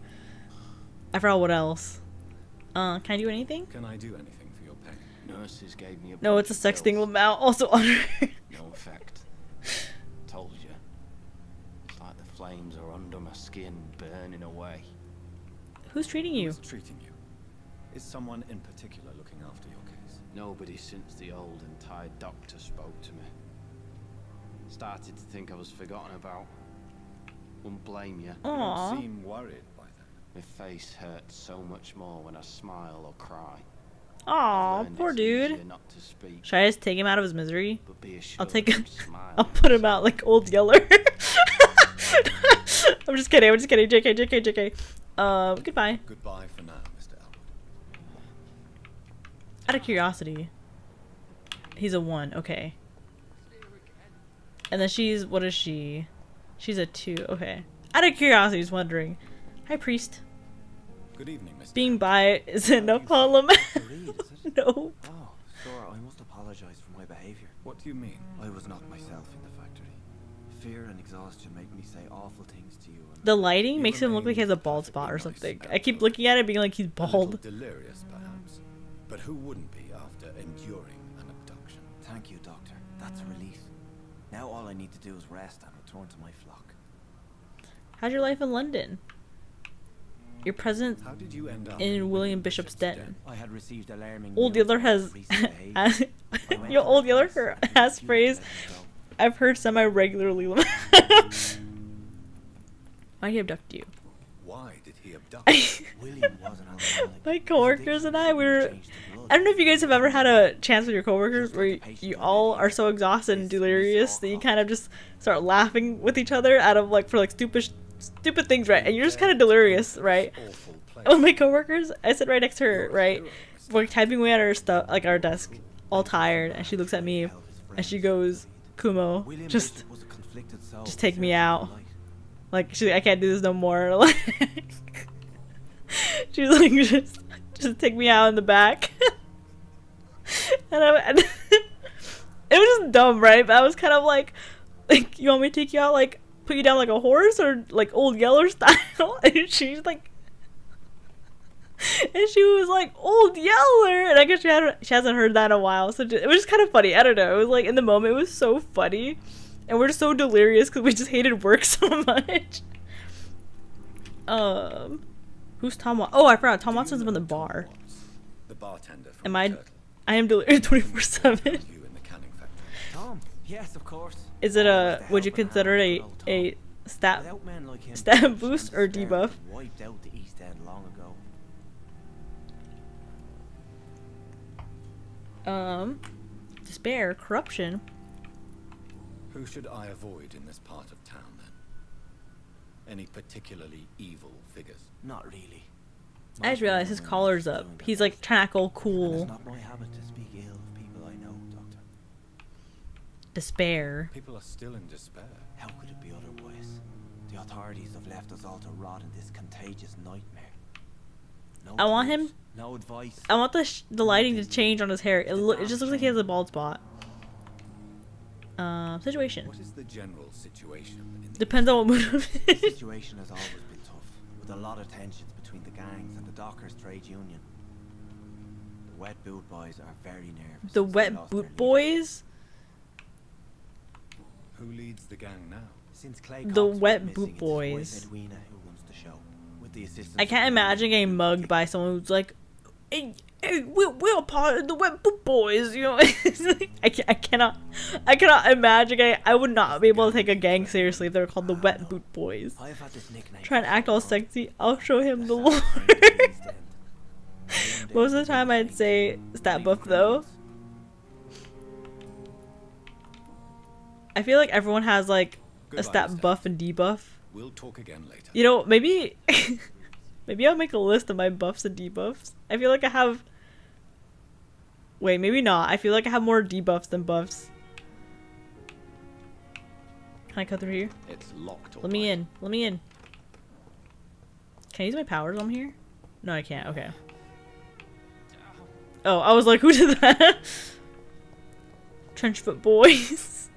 I forgot what else. Can I do anything? Can I do anything for your pain? Nurses gave me a No, bunch it's a of sexting pills. Lamau. Also honor. No effect. Told you. It's like the flames are under my skin, burning away. Who's treating you? Who's treating you? Is someone in particular looking after your case? Nobody since the old and tired doctor spoke to me. Started to think I was forgotten about. Wouldn't blame you. You Aww. don't seem worried by that. My face hurts so much more when I smile or cry. Aw, Learned poor it's dude. easier not to speak, Should I just take him out of his misery? but be assured I'll take him. I'm smiling I'll put him inside. out like Old Yeller. I'm just kidding. I'm just kidding. JK, JK, JK. Goodbye. Goodbye for now, Mr. Elwood. Out of curiosity. He's a 1. Okay. And then she's... What is she? She's a 2. Okay. Out of curiosity, just wondering. Hi, priest. Good evening, Mr. Being bi isn't a problem. No. Oh, sure, I must apologize for my behavior. What do you mean? I was not myself in the factory. Fear and exhaustion make me say awful things to you. And The lighting You makes him look like he has a bald remain spot or perfectly something. nice I keep and looking at it being like he's A little bald. delirious, perhaps. But who wouldn't be after enduring an abduction? thank you, Doctor. That's a relief. Now all I need to do is rest and return to my flock. How's your life in London? Your present How did you end up in William Bishop's Den. I had received alarming Old news Yeller about has... recent behavior. I went Your to Old the Yeller police and has accused phrase them of so. I've heard semi-regularly. Why'd he abduct you? Why did he abduct you? William was an alcoholic. My His coworkers and I addiction were... changed to blood. I don't know if you guys have ever had a chance with your coworkers where you all are so exhausted and delirious that you kind of just start laughing with each other out of like for like stupid things, right? And you're just kind of delirious, right? Awful place. One of my coworkers, I sit right next to her, right? We're typing away at our stuff, like our desk, all tired, and she looks at me and she goes, "Kumo, William just Bishop was a conflicted soul take me searching for out." light. Like she's like, "I can't do this no more." Like she's like, just take me out in the back. And it was just dumb, right? But I was kind of like, you want me to take you out, like put you down like a horse or like Old Yeller style? And she's like, and she was like, Old Yeller, and I guess she hasn't heard that in a while, so it was just kind of funny. I don't know. It was like in the moment, it was so funny, and we're just so delirious because we just hated work so much. Who's Tom? Oh, I forgot. Tom Watson's from the bar. The bartender from Am the I? Turtle. I am delirious 24/7. You in the canning factory. Tom, yes, of course. Is it Always a? the Would you helping consider hand it for old Tom. a stat Without men like him, stat British boost and or Despair debuff? would wiped out the East End long ago. Despair, corruption. Who should I avoid in this part of town then? Any particularly evil figures? Not really. I just realized his collar's up. He's like trying to act all And cool. it's not my habit to speak ill of people I know, Doctor. Despair. People are still in despair. How could it be otherwise? The authorities have left us all to rot in this contagious nightmare. No I want tools, him- No advice. I want the lighting to change on his hair. It just looks like he has a bald spot. Situation. What is the general situation in the Depends on what mood I'm The in. situation has always been tough, with a lot of tensions between the gangs and the Dockers trade union. The wet boot boys are very nervous. The since they wet lost their boot leader. boys. Who leads the gang now? Since Clay The Cox went wet missing, boot it's his wife, boys. Edwina, who runs the show, with the assistance I of can't the imagine getting union. mugged by someone who's like, "Hey, hey, we're part of the Wet Boot Boys, you know. It's like, I cannot imagine. I would not be able to take a gang seriously if they were called the Wet Boot Boys. I've had this nickname. Try and act all sexy. I'll show him the Lord. Most of the time, I'd say stat buff though. I feel like everyone has like a stat buff and debuff. We'll talk again later. You know, maybe maybe I'll make a list of my buffs and debuffs. I feel like I have. Wait, maybe not. I feel like I have more debuffs than buffs. Can I cut through here? It's locked. Let me in. Let me in. Can I use my powers on here? No, I can't. Okay. Oh, I was like, who did that? Trenchfoot boys.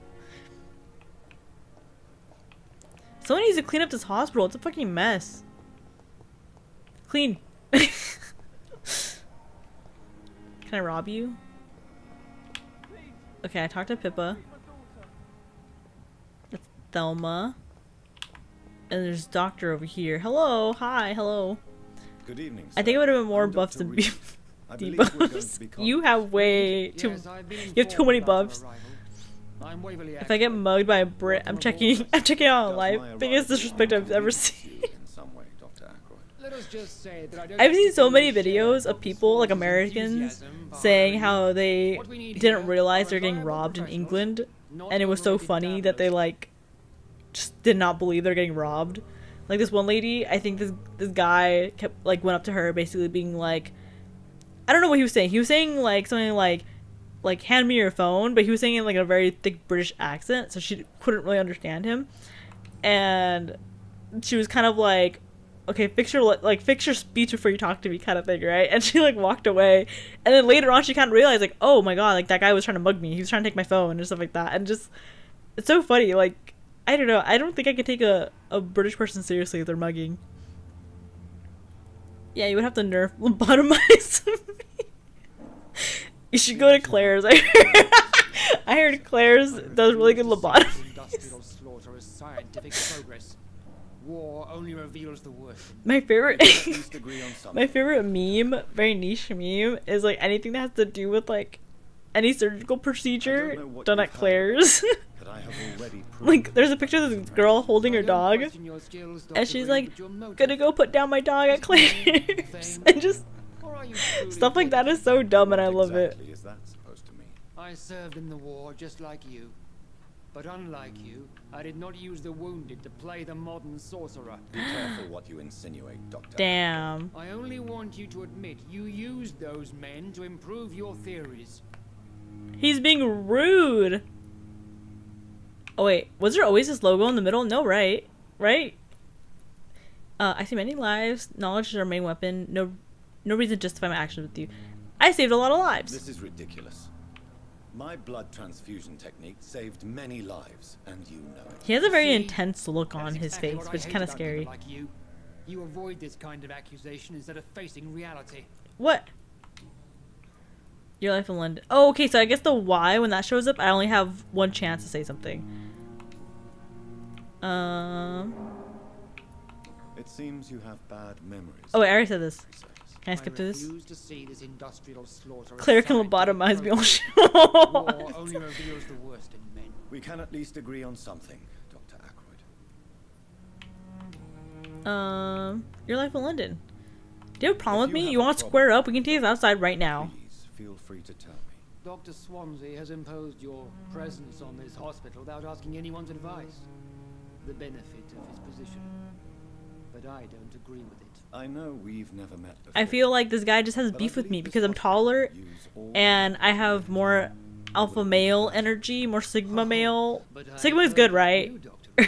Someone needs to clean up this hospital. It's a fucking mess. Clean. Can I rob you? Okay, I talked to Pippa. That's Thelma. And there's Doctor over here. Hello. Hi. Hello. Good evening, I think it would have been more I'm buffs Dr. than Reed. I believe we're going to debuffs. be You have way too. Yes, I've been You have too informed many about your buffs. arrival. I'm Waverly If I get Ackroyd. mugged by a Brit, I'm checking. I'm checking out on live. Biggest disrespect I've ever seen. in some way, Dr. Ackroyd. Let us just say that I don't I've seen so many particularly share videos of people, like Dr. Americans, enthusiasm saying behind how they what we need didn't here realize are they're getting reliable robbed in professionals, England, not and it was so overrated funny that they gamblers. like just did not believe they're getting robbed. Like this one lady, I think this guy kept like went up to her, basically being like, I don't know what he was saying. He was saying like something like hand me your phone, but he was saying it in like a very thick British accent, so she couldn't really understand him. And she was kind of like, okay, fix your speech before you talk to me, kind of thing, right? And she like walked away, and then later on she kind of realized like, oh my god, like that guy was trying to mug me. He was trying to take my phone and stuff like that, and just it's so funny. Like I don't know, I don't think I could take a British person seriously if they're mugging. Yeah, you would have to nerf lobotomize me. You should go to Claire's. I heard Claire's does really good lobotomy. Industrial slaughter is scientific progress. War only reveals the worst. My favorite At least agree on something. my favorite meme, very niche meme, is like anything that has to do with like any surgical procedure I don't know what done you've at heard, Claire's. but I have already proven Like there's a picture of this girl holding her dog, and she's like, gonna go put down my dog at Claire's. And just stuff like that is so dumb, and I love it. exactly is that supposed to mean? I served in the war just like you. But unlike you, I did not use the wounded to play the modern sorcerer. Be careful what you insinuate, Doctor. Damn. I only want you to admit you used those men to improve your theories. He's being rude. Oh wait, was there always this logo in the middle? No, right? Right? I see many lives. Knowledge is our main weapon. No reason to justify my actions with you. I saved a lot of lives. This is ridiculous. My blood transfusion technique saved many lives, and you know it. He has a very See? intense look That on is his exactly face, what I which is hate kind of about people scary. like you. You avoid this kind of accusation instead of facing reality. What? Your life in London. Oh, okay, so I guess the why, when that shows up, I only have one chance to say something. It seems you have bad memories. Oh wait, I already said this. he says. Can I skip through this? refuse to see this industrial slaughter as Claire can scientific lobotomize me progress. on War only reveals the worst in men. We can at least agree on something, Dr. Ackroyd. Your life in London. Do you have a problem If with you me? have You a want to problem, square up? We can take this outside right now. Please feel free to tell me. Dr. Swansea has imposed your presence on this hospital without asking anyone's advice. The benefit of his position. But I don't agree with it. I know we've never met before. I feel like this guy just has but I beef with believe me this because I'm hospital taller use all and I have more alpha male energy, more sigma male. Sigma is good, right?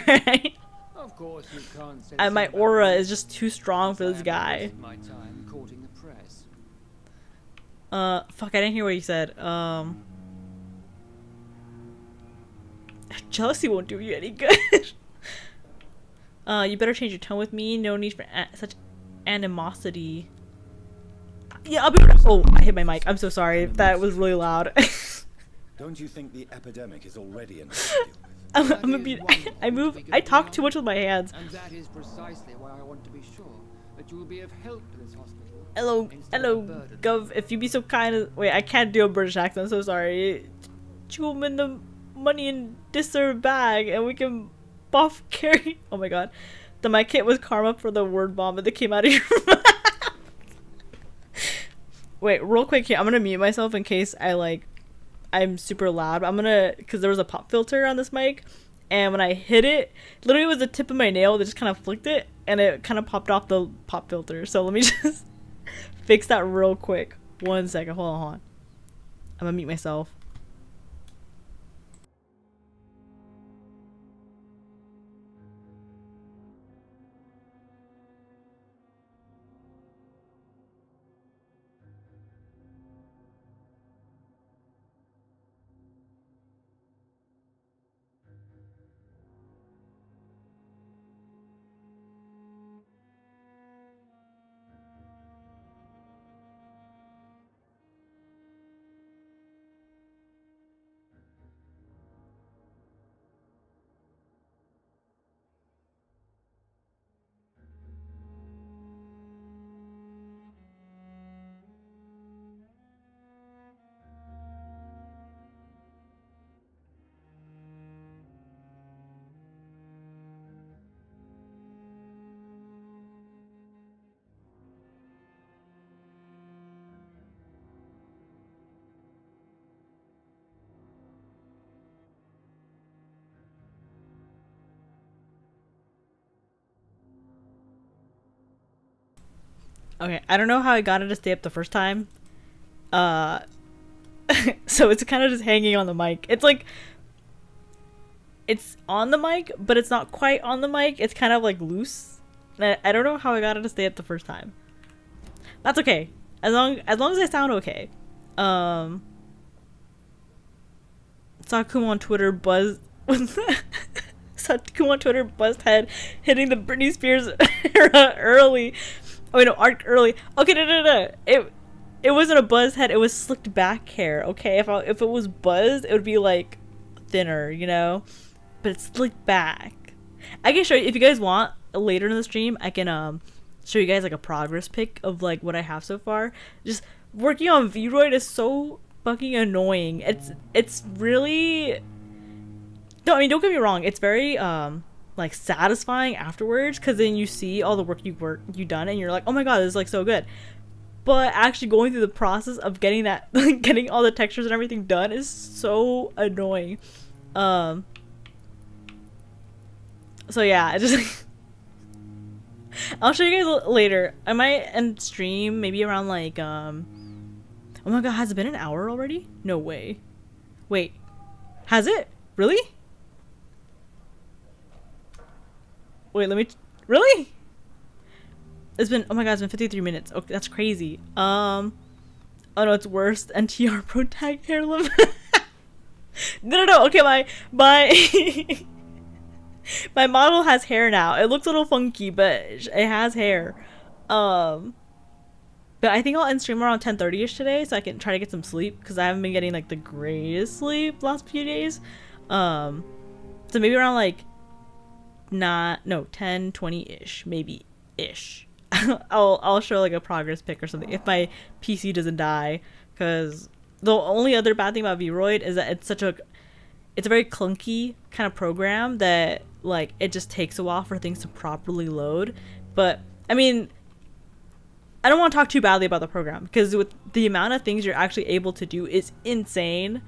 Right? Of course you can't say And my the same aura about me, is just too strong for as I this have guy. wasted my time courting the press. Fuck, I didn't hear what he said. Jealousy won't do you any good. You better change your tone with me. No need for such animosity. Yeah, I'll be. Oh, I hit my mic. I'm so sorry. That was really loud. Don't you think the epidemic is already enough to deal with? I'm gonna be. I talk too much with my hands. And that is precisely why I want to be sure that you will be of help to this hospital Hello, hello, Gov. If you be so kind of wait, I can't do a British accent. I'm so sorry. Chew him in the money in this bag, and we can buff carry. Oh my god, the my kit was karma for the word bomb that came out of your mouth. Wait, real quick here. I'm gonna mute myself in case I'm super loud. I'm gonna because there was a pop filter on this mic, and when I hit it, literally it was the tip of my nail that just kind of flicked it, and it kind of popped off the pop filter. So let me just fix that real quick. 1 second. Hold on. I'm gonna mute myself. Okay, I don't know how I got it to stay up the first time. So it's kind of just hanging on the mic. It's like, it's on the mic, but it's not quite on the mic. It's kind of like loose. I don't know how I got it to stay up the first time. That's okay. As long as I sound okay. Saw Kum on Twitter buzzed head hitting the Britney Spears era early. Oh wait, no, arc early. Okay, no. It wasn't a buzz head. It was slicked back hair. Okay, if it was buzzed, it would be like thinner, you know. But it's slicked back. I can show you if you guys want later in the stream. I can show you guys like a progress pic of like what I have so far. Just working on Vroid is so fucking annoying. It's really. No, I mean don't get me wrong. It's very like satisfying afterwards because then you see all the work you done and you're like, oh my god, this is like so good. But actually going through the process of getting that getting all the textures and everything done is so annoying. So yeah, I just I'll show you guys later. I might end stream maybe around like oh my god, has it been an hour already? No way. Wait, has it really? Wait, let me. Really? It's been. Oh my god, it's been 53 minutes. Okay, that's crazy. Oh no, it's worse. NTR Pro Tag hair limit. No. Okay, my my model has hair now. It looks a little funky, but it has hair. But I think I'll end stream around 10:30ish today, so I can try to get some sleep because I haven't been getting like the greatest sleep last few days. So maybe around like. 10-20ish, maybe ish. I'll show like a progress pic or something if my PC doesn't die, because the only other bad thing about Vroid is that it's a very clunky kind of program that like it just takes a while for things to properly load. But I mean, I don't want to talk too badly about the program because with the amount of things you're actually able to do is insane.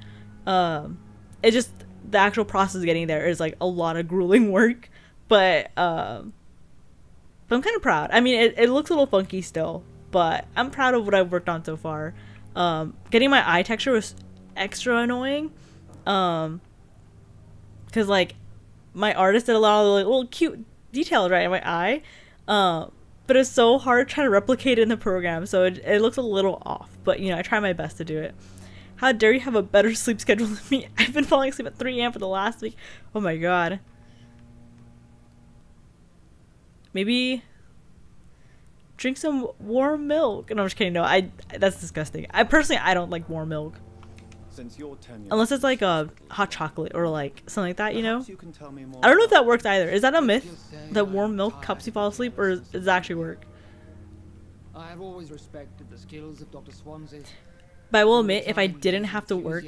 It just the actual process of getting there is like a lot of grueling work. But I'm kind of proud. I mean, it looks a little funky still, but I'm proud of what I've worked on so far. Getting my eye texture was extra annoying. Because, like, my artist did a lot of like, little cute details right in my eye. But it's so hard trying to replicate it in the program, so it looks a little off. But, you know, I try my best to do it. How dare you have a better sleep schedule than me? I've been falling asleep at 3 a.m. for the last week. Oh my god. Maybe drink some warm milk. No, I'm just kidding. No, that's disgusting. I don't like warm milk. Since your tenure unless it's like a hot chocolate or like something like that, you know? you can tell me more I don't know if that works either. Is that a myth? That warm milk helps you fall asleep, or does it actually work? I have always respected the skills of Dr. Swansea. But I will admit, if I didn't have to work,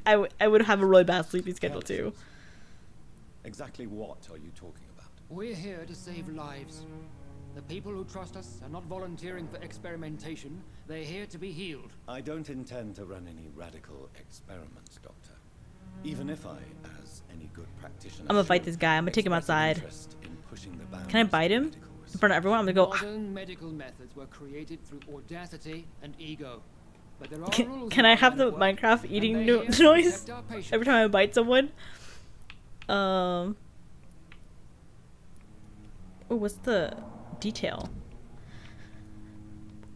I would have a really bad sleeping schedule too. Exactly what are you talking about? We're here to save lives. The people who trust us are not volunteering for experimentation. They're here to be healed. I don't intend to run any radical experiments, Doctor. Even if I, as any good practitioner, I'm gonna fight this guy. I'm gonna take him outside. Can I bite him in front of everyone? I'm gonna go. Modern medical methods were created through audacity and ego. But there are rules. Can I have the Minecraft eating noise every time I bite someone? Oh, what's the detail?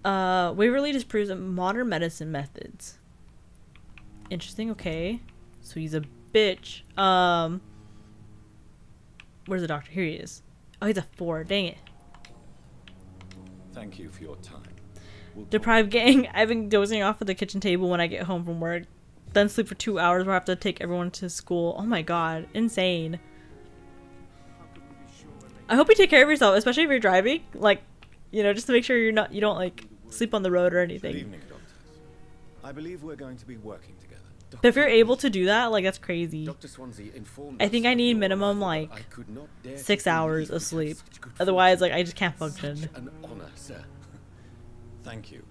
Waverly disproves of modern medicine methods. Interesting. Okay, so he's a bitch. Where's the doctor? Here he is. Oh, he's a 4. Dang it. Thank you for your time. Deprived gang. I've been dozing off at the kitchen table when I get home from work. Then sleep for 2 hours where I have to take everyone to school. Oh my god. Insane. I hope you take care of yourself, especially if you're driving. Like, you know, just to make sure you don't like sleep on the road or anything. Good evening, doctors. I believe we're going to be working together. But if you're able to do that, like, that's crazy. Dr. Swansea informed I think I need minimum like 6 hours of sleep. Otherwise, like, I just can't function. An honor, sir. Thank you.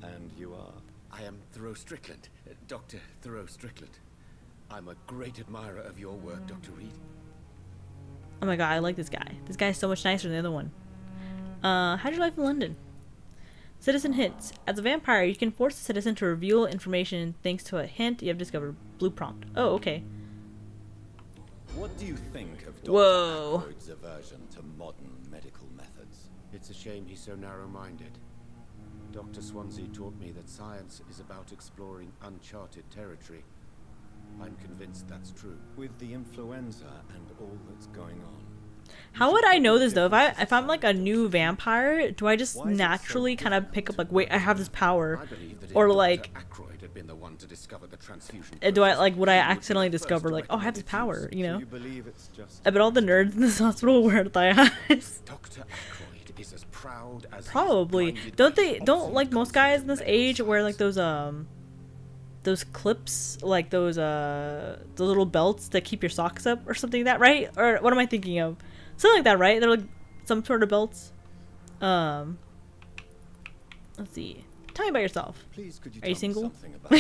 And you are? I am Thoreau Strickland, Dr. Thoreau Strickland. I'm a great admirer of your work, Dr. Reed. Oh my god, I like this guy. This guy is so much nicer than the other one. How'd you life in London? Citizen hints. As a vampire, you can force a citizen to reveal information thanks to a hint you have discovered. Blue prompt. Oh, okay. What do you think of Dr. Whoa. Ackroyd's aversion to modern medical methods? It's a shame he's so narrow-minded. Dr. Swansea taught me that science is about exploring uncharted territory. I'm convinced that's true. With the influenza and all that's going on. How would I know this though? If I'm like a new vampire, do I just naturally kind of pick up like, wait, I have this power, or like, Ackroyd had been the one to discover the transfusion do I like would I accidentally discover like, oh, I have this power, you know? You believe it's just I bet all the nerds in this hospital wear their eyes. Dr. Ackroyd is as proud as Probably. Don't like most guys in this age wear like those clips, like those the little belts that keep your socks up or something like that, right? Or what am I thinking of? Something like that, right? They're like some sort of belts. Let's see. Tell me about yourself. Please, could you Are you tell me single? something about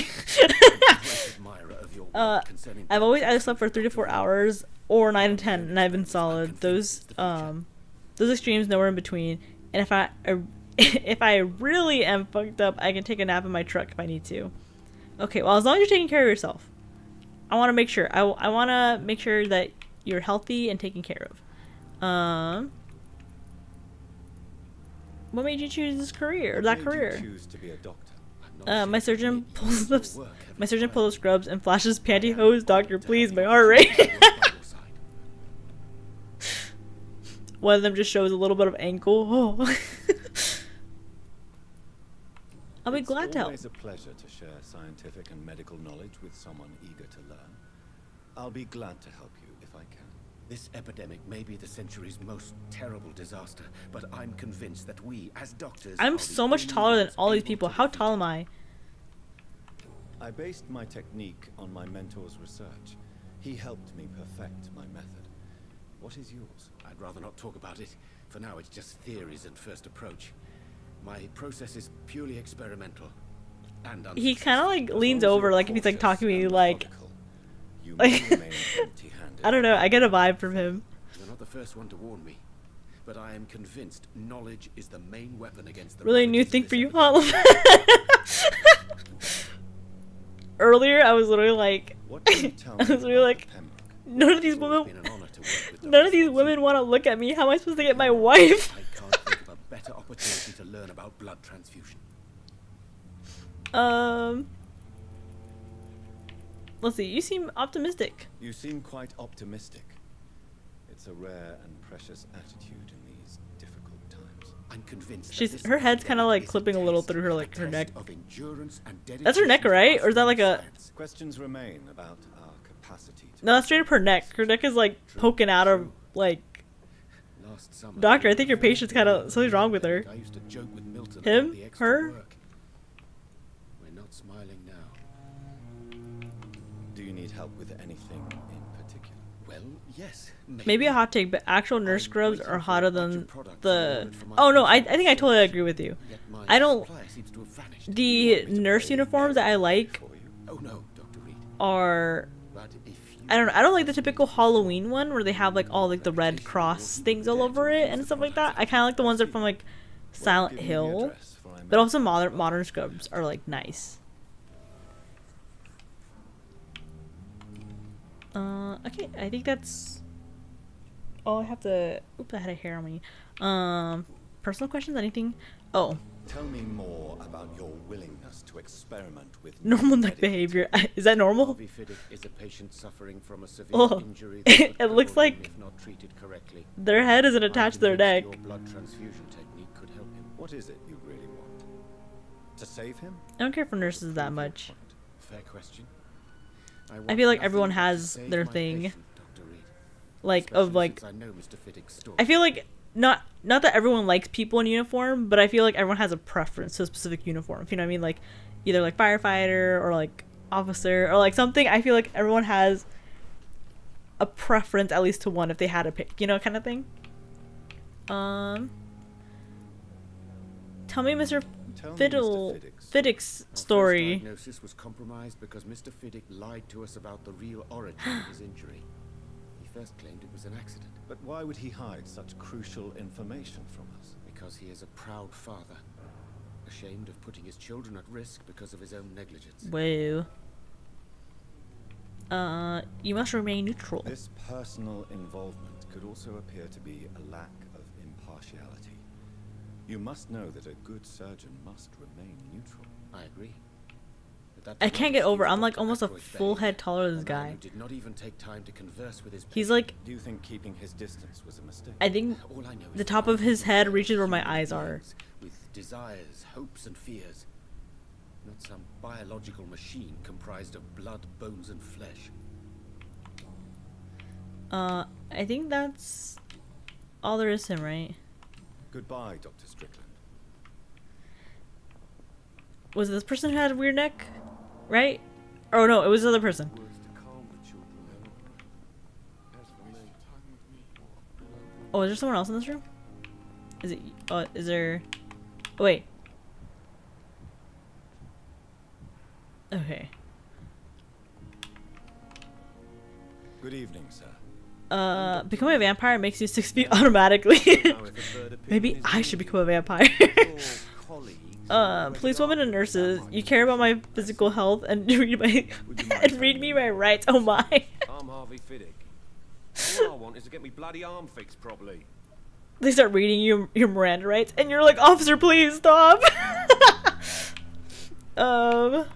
I've always either slept for 3 to 4 hours or 9 to 10, and I've been solid. Those extremes nowhere in between. And if I really am fucked up, I can take a nap in my truck if I need to. Okay, well, as long as you're taking care of yourself, I want to make sure. I want to make sure that you're healthy and taken care of. What made you choose this career or that career? Choose to be a doctor? My surgeon pulls up scrubs and flashes pantyhose. Doctor, please, my heart rate. One of them just shows a little bit of ankle. Oh. I'll be glad to help. It's always a pleasure to share scientific and medical knowledge with someone eager to learn. I'll be glad to help you if I can. This epidemic may be the century's most terrible disaster, but I'm convinced that we, as doctors, I'm so much taller than all these people. How tall am I? I based my technique on my mentor's research. He helped me perfect my method. What is yours? I'd rather not talk about it. For now, it's just theories and first approach. My process is purely experimental. And he kind of like leans over, like if he's like talking to me, like I don't know. I get a vibe from him. You're not the first one to warn me, but I am convinced knowledge is the main weapon against the really new thing for you, huh? Earlier, I was literally like, none of these women want to look at me. How am I supposed to get my wife? I can't think of a better opportunity to learn about blood transfusion. Let's see. You seem optimistic. You seem quite optimistic. It's a rare and precious attitude in these difficult times. I'm convinced her head's kind of like clipping a little through her like her neck. That's her neck, right? Or is that like a? Questions remain about our capacity to. No, that's straight up her neck. Her neck is like poking out of like Last summer, Doctor, I think your patient's kind of something's wrong with her. I used to joke with Milton Him? about the extra Her? work. We're not smiling now. Do you need help with anything in particular? Well, yes. Maybe a hot take, but actual nurse scrubs are hotter than the... Oh no, I think I totally agree with you. I don't... The nurse uniforms that I like Oh no, Dr. Reed. are... But if you I don't like the typical Halloween one where they have like all like the red cross things all over it and stuff like that. I kind of like the ones that are from like Silent Hill, but also modern scrubs are like nice. Okay, I think that's all I have to. Oops, I had a hair on me. Personal questions, anything? Oh, Tell me more about your willingness to experiment with normal neck behavior. Is that normal? Harvey Fiddick is a patient suffering from a severe Oh, injury that it could looks cripple him like if not treated correctly. their head isn't I'm attached to their neck. convinced Your blood transfusion technique could help him. What is it you really want? To save him? I don't care for nurses that much. Fair question. I feel like everyone has their thing, like of like. I know Mr. Fiddick's story. I feel like not that everyone likes people in uniform, but I feel like everyone has a preference to a specific uniform. If you know what I mean, like either like firefighter or like officer or like something. I feel like everyone has a preference at least to one if they had to pick, you know, kind of thing. Tell me, Mr. Fiddick's story. Our first diagnosis was compromised because Mr. Fiddick lied to us about the real origin of his injury. He first claimed it was an accident. But why would he hide such crucial information from us? Because he is a proud father, ashamed of putting his children at risk because of his own negligence. Whoa. You must remain neutral. This personal involvement could also appear to be a lack of impartiality. You must know that a good surgeon must remain neutral. I agree. I can't get over. I'm like almost a full head taller than this guy. Did not even take time to converse with his He's like. Do you think keeping his distance was a mistake? I think the top of his head reaches where my eyes are. With desires, hopes, and fears. Not some biological machine comprised of blood, bones, and flesh. I think that's all there is to him, right? Goodbye, Dr. Strickland. Was it this person who had a weird neck? Right? Oh no, it was the other person. Oh, is there someone else in this room? Is it? Is there? Oh, wait. Okay. Good evening, sir. Becoming a vampire makes you 6 feet automatically. Maybe I should become a vampire. Policewomen and nurses, you care about my physical health and read me my rights. Oh my. I'm Harvey Fiddick. All I want is to get me bloody arm fixed properly. They start reading you your Miranda rights, and you're like, officer, please stop. Tell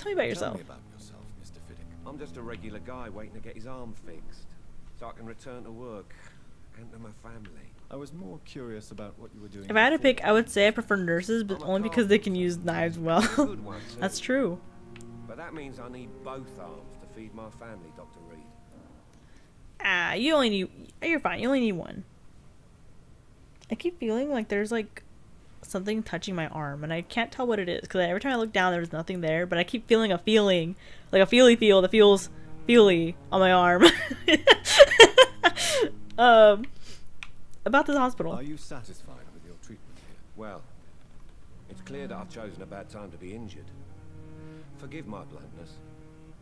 me about yourself. Tell me about yourself, Mr. Fiddick. I'm just a regular guy waiting to get his arm fixed, so I can return to work and to my family. I was more curious about what you were doing. If I had to pick, I would say I prefer nurses, but only because they can use knives well. That's true. But that means I need both arms to feed my family, Dr. Reed. Ah, you only need. You're fine. You only need one. I keep feeling like there's like something touching my arm, and I can't tell what it is because every time I look down, there's nothing there. But I keep feeling a feeling, like a feely feel that feels feely on my arm. About this hospital. Are you satisfied with your treatment here? Well, it's clear that I've chosen a bad time to be injured. Forgive my bluntness,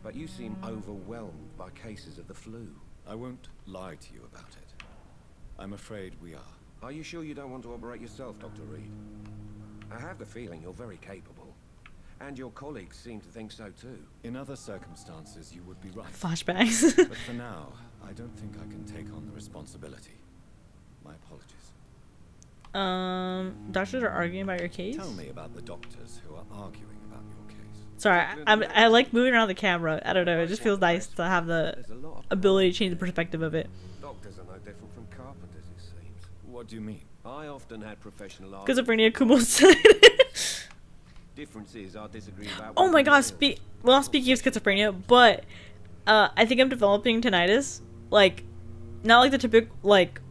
but you seem overwhelmed by cases of the flu. I won't lie to you about it. I'm afraid we are. Are you sure you don't want to operate yourself, Dr. Reed? I have the feeling you're very capable, and your colleagues seem to think so too. In other circumstances, you would be right. Flashbacks. But for now, I don't think I can take on the responsibility. My apologies. Doctors are arguing about your case? Tell me about the doctors who are arguing about your case. Sorry, I like moving around the camera. I don't know, it just feels nice to have the ability to change the perspective of it. Doctors are no different from carpenters, it seems. What do you mean? I often had professional Schizophrenia, Kumo said. Difference is, I disagree about. Oh my god, speaking of schizophrenia, but I think I'm developing tinnitus. like, not like the typical, like,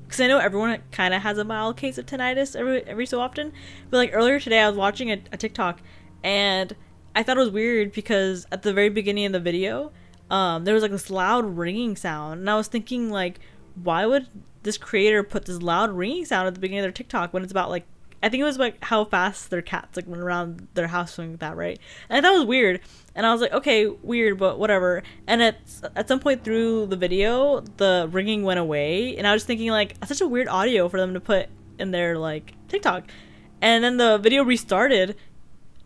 because I know everyone kind of has a mild case of tinnitus every so often, but like earlier today I was watching a TikTok, and I thought it was weird because at the very beginning of the video, there was like this loud ringing sound, and I was thinking like, why would this creator put this loud ringing sound at the beginning of their TikTok when it's about like, I think it was like how fast their cats like run around their house, something like that, right? And I thought it was weird, and I was like, okay, weird, but whatever. And at some point through the video, the ringing went away, and I was thinking like, that's such a weird audio for them to put in their like TikTok. And then the video restarted,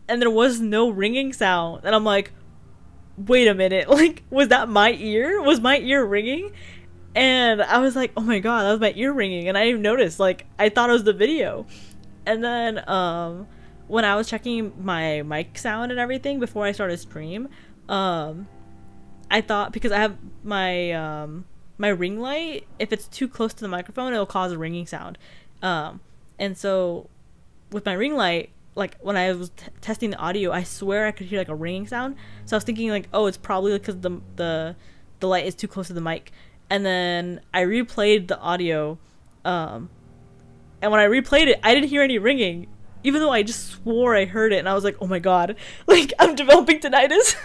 and there was no ringing sound, and I'm like, wait a minute, like, was that my ear? Was my ear ringing? And I was like, oh my god, that was my ear ringing, and I didn't even notice. Like, I thought it was the video. And then when I was checking my mic sound and everything before I started stream, I thought, because I have my my ring light, if it's too close to the microphone, it'll cause a ringing sound. And so with my ring light, like when I was testing the audio, I swear I could hear like a ringing sound. So I was thinking like, oh, it's probably because the light is too close to the mic. And then I replayed the audio, and when I replayed it, I didn't hear any ringing, even though I just swore I heard it, and I was like, oh my god, like, I'm developing tinnitus.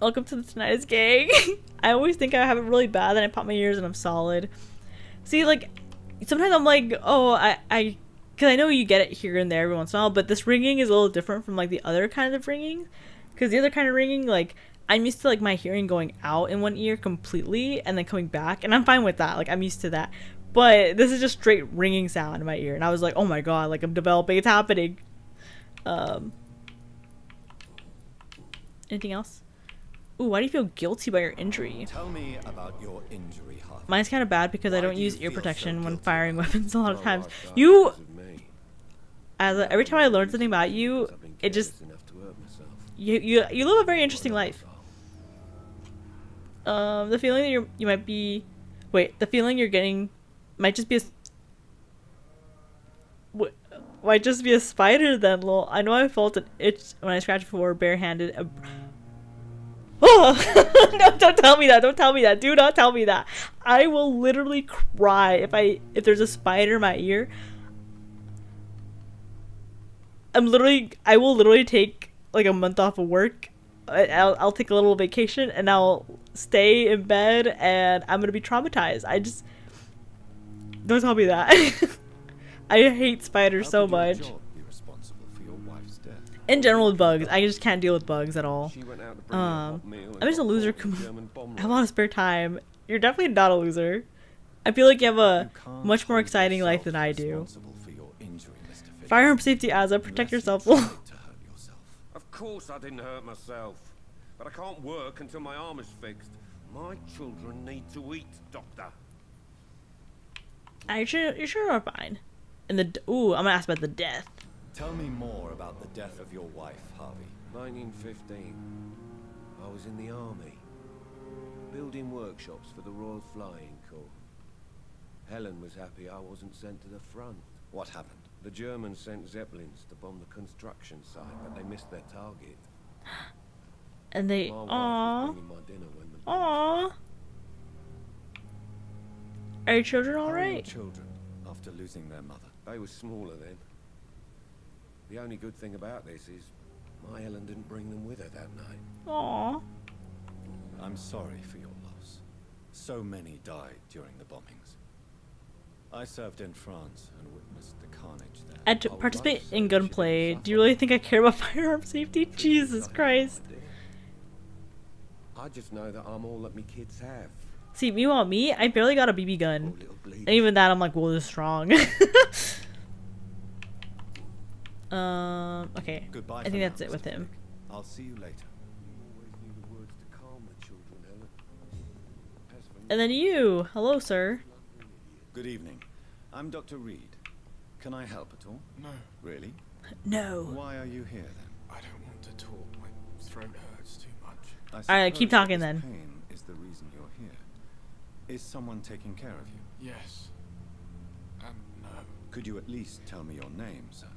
Welcome to the tinnitus gang. I always think I have it really bad, then I pop my ears and I'm solid. See, like, sometimes I'm like, oh, because I know you get it here and there every once in a while, but this ringing is a little different from, like, the other kind of ringing. Because the other kind of ringing, like, I'm used to, like, my hearing going out in one ear completely and then coming back, and I'm fine with that. Like, I'm used to that. But this is just straight ringing sound in my ear, and I was like, oh my god, like, I'm developing, it's happening. Anything else? Ooh, why do you feel guilty by your injury? Tell me about your injury, Harvey. Mine's kind of bad because I don't use ear protection when firing weapons a lot of times. Every time I learn something about you, it just, you live a very interesting life. The feeling that you might be, the feeling you're getting might just be a spider then, lol. I know I felt an itch when I scratched before barehanded. Oh! No, don't tell me that. Don't tell me that. Do not tell me that. I will literally cry if there's a spider in my ear. I will literally take like a month off of work. I'll take a little vacation and I'll stay in bed and I'm gonna be traumatized. Don't tell me that. I hate spiders so much. In general with bugs, I just can't deal with bugs at all. I'm just a loser. I have a lot of spare time. You're definitely not a loser. I feel like you have a much more exciting life than I do. Firearm safety, Azza. Protect yourself. Of course I didn't hurt myself. But I can't work until my arm is fixed. My children need to eat, Doctor. You're sure I'm fine. And ooh, I'm gonna ask about the death. Tell me more about the death of your wife, Harvey. 1915. I was in the army, building workshops for the Royal Flying Corps. Helen was happy I wasn't sent to the front. What happened? The Germans sent Zeppelins to bomb the construction site, but they missed their target. And they, aww. Aww. Are your children alright? Children, after losing their mother. They were smaller then. The only good thing about this is my Helen didn't bring them with her that night. Aww. I'm sorry for your loss. So many died during the bombings. I served in France and witnessed the carnage there. I participate in gunplay. Do you really think I care about firearm safety? Jesus Christ. I just know that I'm all that me kids have. See, meanwhile, me, I barely got a BB gun. And even that, I'm like, well, it's strong. Okay. Goodbye. I think that's it with him. I'll see you later. And then you. Hello, sir. Good evening. I'm Dr. Reed. Can I help at all? No. Really? No. Why are you here then? I don't want to talk. My throat hurts too much. Alright, keep talking then. Pain is the reason you're here. Is someone taking care of you? Yes. And no. Could you at least tell me your name, sir?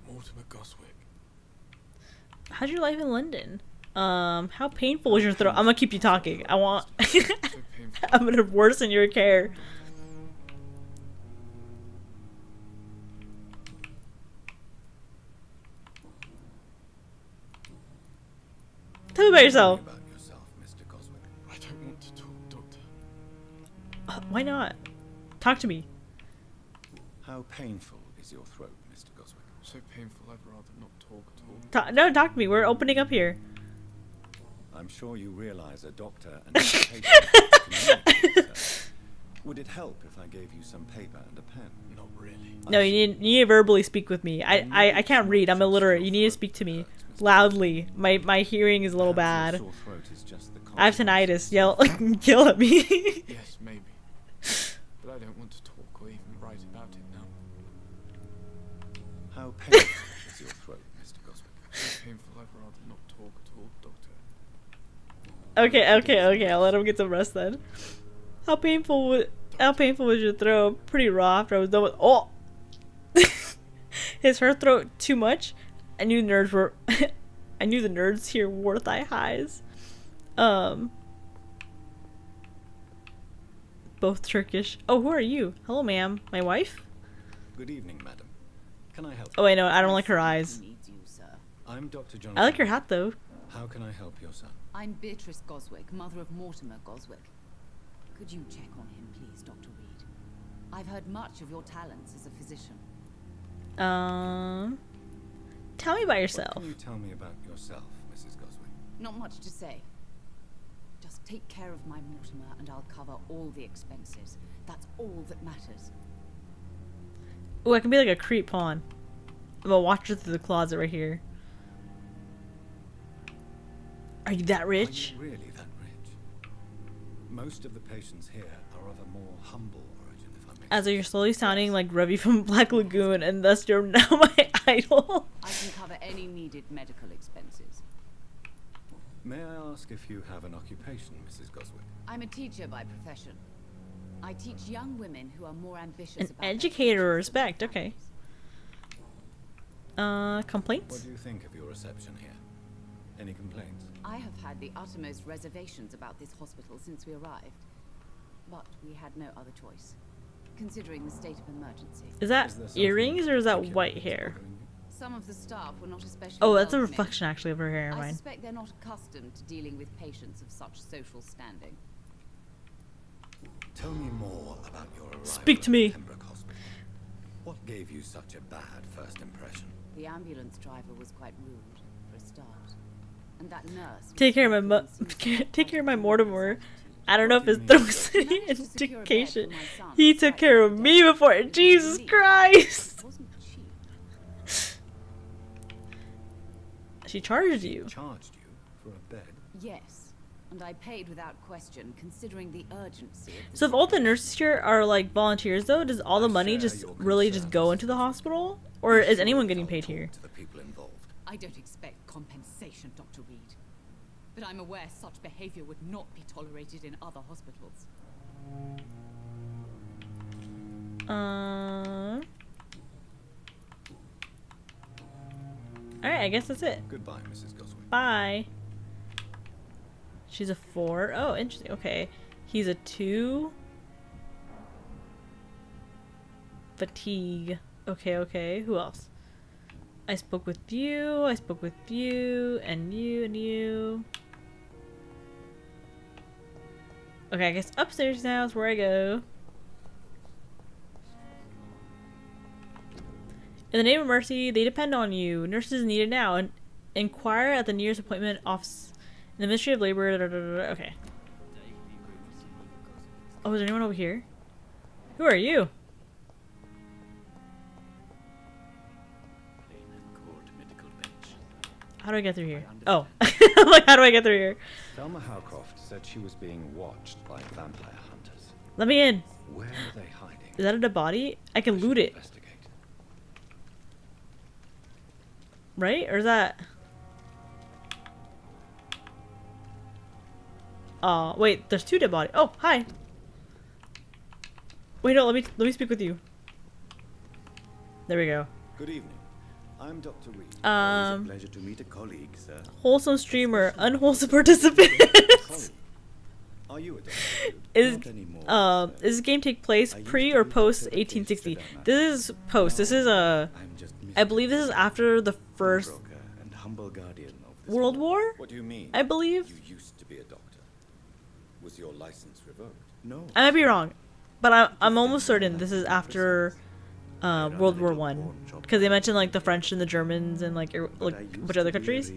Mortimer Goswick. How's your life in London? How painful was your throat? I'm gonna keep you talking. I want. I'm gonna worsen your care. Tell me about yourself. Tell me about yourself, Mr. Goswick. I don't want to talk, Doctor. Why not? Talk to me. How painful is your throat, Mr. Goswick? So painful, I'd rather not talk at all. No, talk to me. We're opening up here. I'm sure you realize a doctor and a patient can communicate, sir. Would it help if I gave you some paper and a pen? Not really. No, you need to verbally speak with me. I can't read. I'm illiterate. You need to speak to me loudly. My hearing is a little bad. I have tinnitus. Yell at me. Yes, maybe. But I don't want to talk or even write about it now. How painful is your throat, Mr. Goswick? So painful, I'd rather not talk at all, Doctor. Okay. I'll let him get some rest then. How painful was your throat? Pretty raw after I was done with. Oh, is her throat too much? I knew the nerds here wore thigh highs. Both Turkish. Oh, who are you? Hello, ma'am. My wife? Good evening, madam. Can I help Oh, wait, no, I don't like her eyes. I'm Dr. Jonathan. I like your hat, though. How can I help your son? I'm Beatrice Goswick, mother of Mortimer Goswick. Could you check on him, please, Dr. Reed? I've heard much of your talents as a physician. Tell me about yourself. What can you tell me about yourself, Mrs. Goswick? Not much to say. Just take care of my Mortimer and I'll cover all the expenses. That's all that matters. Oh, I can be like a creep pawn. I'm gonna watch her through the closet right here. Are you that rich? Are you really that rich? Most of the patients here are of a more humble origin, if I may. As you're slowly sounding like Revy from Black Lagoon, and thus you're now my idol. I can cover any needed medical expenses. May I ask if you have an occupation, Mrs. Goswick? I'm a teacher by profession. I teach young women who are more ambitious An about educator, respect. Okay. Complaints? What do you think of your reception here? Any complaints? I have had the uttermost reservations about this hospital since we arrived. But we had no other choice, considering the state of emergency. Is that earrings or is that white hair? Some of the staff were not especially Oh, that's a welcoming. reflection actually of her hair. I Mine. suspect they're not accustomed to dealing with patients of such social standing. Tell me more about your arrival Speak to me. at Pembroke Hospital. What gave you such a bad first impression? The ambulance driver was quite rude, for a start. And that nurse... Take care of my take care of my Mortimer. I don't know if his throat's any indication. He took care of me before. Jesus Christ! She charged you. Charged you for a bed? Yes, and I paid without question, considering the urgency of the So if all the nurses here are like volunteers, though, does all the money just really just go into the hospital, or is anyone getting paid here? To the people involved. I don't expect compensation, Dr. Reed. But I'm aware such behavior would not be tolerated in other hospitals. Alright, I guess that's it. Goodbye, Mrs. Goswick. Bye. She's a 4. Oh, interesting. Okay. He's a 2. Fatigue. Okay. Who else? I spoke with you, and you, and you. Okay, I guess upstairs now is where I go. In the name of mercy, they depend on you. Nurses needed now. And inquire at the nearest appointment office. In the Ministry of Labor. Okay. Oh, is there anyone over here? Who are you? How do I get through here? Oh. I'm like, how do I get through here? Thelma Howcroft said she was being watched by vampire hunters. Let me in. Where are they hiding? Is that a dead body? I can loot it. Right? Or is that... Oh, wait, there's 2 dead bodies. Oh, hi. Wait, no, let me speak with you. There we go. Good evening. I'm Dr. Reed. Always a pleasure to meet a colleague, sir. Wholesome streamer, unwholesome participant. Are you a doctor? Is this game take place pre or post 1860? This is post. This is I believe this is after the first World War. What do you mean? I believe. You used to be a doctor. Was your license revoked? No. I might be wrong, but I'm almost certain this is after World War One, because they mentioned like the French and the Germans and like a bunch of other countries.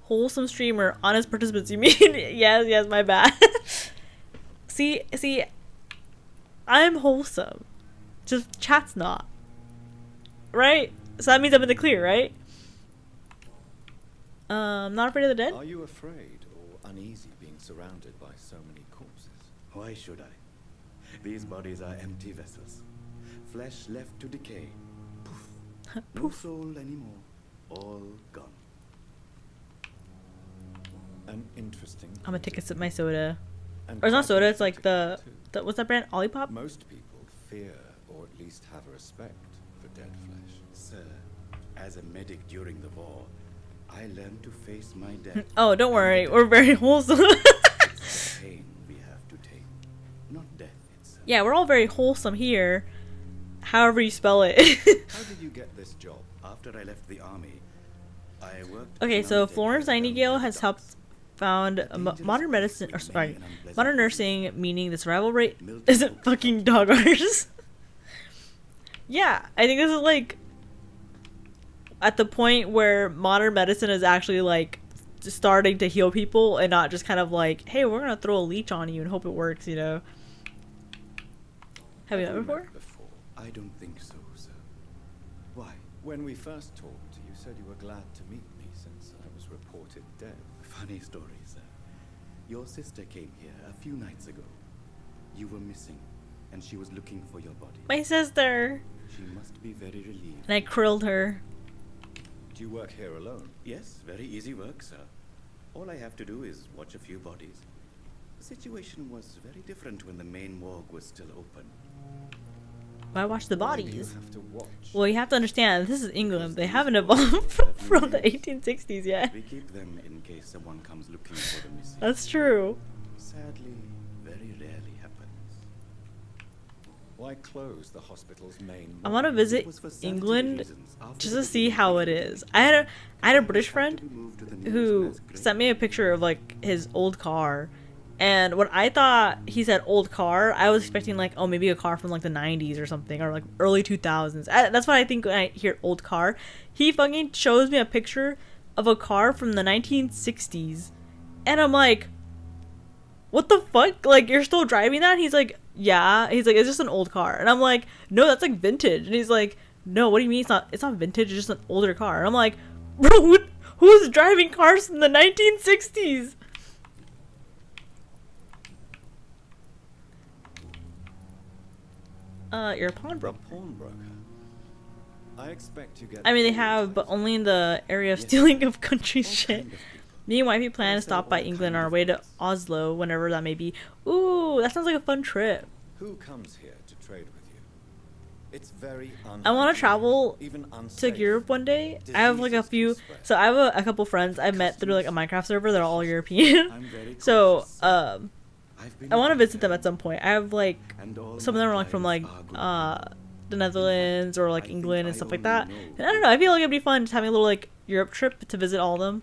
Wholesome streamer, honest participants. You mean? yes, my bad. see, I'm wholesome. Just chat's not. Right? So that means I'm in the clear, right? Not afraid of the dead? Are you afraid or uneasy being surrounded by so many corpses? Why should I? These bodies are empty vessels. Flesh left to decay. Poof. No soul anymore. All gone. An interesting. I'm gonna take a sip of my soda. Or it's not soda, it's like the what's that brand? Olipop? Most people fear or at least have a respect for dead flesh. Sir, as a medic during the war, I learned to face my death. Oh, don't worry, we're very wholesome. It's the pain we have to take, not death itself. Yeah, we're all very wholesome here. However you spell it. How did you get this job? After I left the army, I worked. Okay, so Florence Nightingale has helped found modern medicine, or sorry, modern nursing, meaning the survival rate isn't fucking dog ours. Yeah, I think this is like at the point where modern medicine is actually like starting to heal people and not just kind of like, hey, we're gonna throw a leech on you and hope it works, you know. Have you done it before? I don't think so, sir. Why? When we first talked, you said you were glad to meet me since I was reported dead. Funny story, sir. Your sister came here a few nights ago. You were missing, and she was looking for your body. My sister. She must be very relieved. And I krilled her. Do you work here alone? Yes, very easy work, sir. All I have to do is watch a few bodies. The situation was very different when the main morgue was still open. Why watch the bodies? You have to watch. Well, you have to understand, this is England. They haven't evolved from the 1860s yet. We keep them in case someone comes looking for the missing. That's true. Sadly, very rarely happens. Why close the hospital's main? I want to visit England just to see how it is. I had a British friend who sent me a picture of like his old car. And when I thought he said old car, I was expecting like, oh, maybe a car from like the 90s or something, or like early 2000s. That's what I think when I hear old car. He fucking shows me a picture of a car from the 1960s. And I'm like, what the fuck? Like, you're still driving that? He's like, yeah. He's like, it's just an old car. And I'm like, no, that's like vintage. And he's like, no, what do you mean it's not vintage? It's just an older car. And I'm like, bro, who's driving cars from the 1960s? You're a pawnbroker. I expect you get. I mean, they have, but only in the area of stealing of country shit. Me and wifey plan to stop by England on our way to Oslo, whenever that may be. Ooh, that sounds like a fun trip. Who comes here to trade with you? It's very I want to travel to Europe one day. I have like a few, so I have a couple friends I've met through like a Minecraft server. They're all European. So, I want to visit them at some point. I have like some of them are like from like the Netherlands or like England and stuff like that. And I don't know. I feel like it'd be fun just having a little like Europe trip to visit all of them.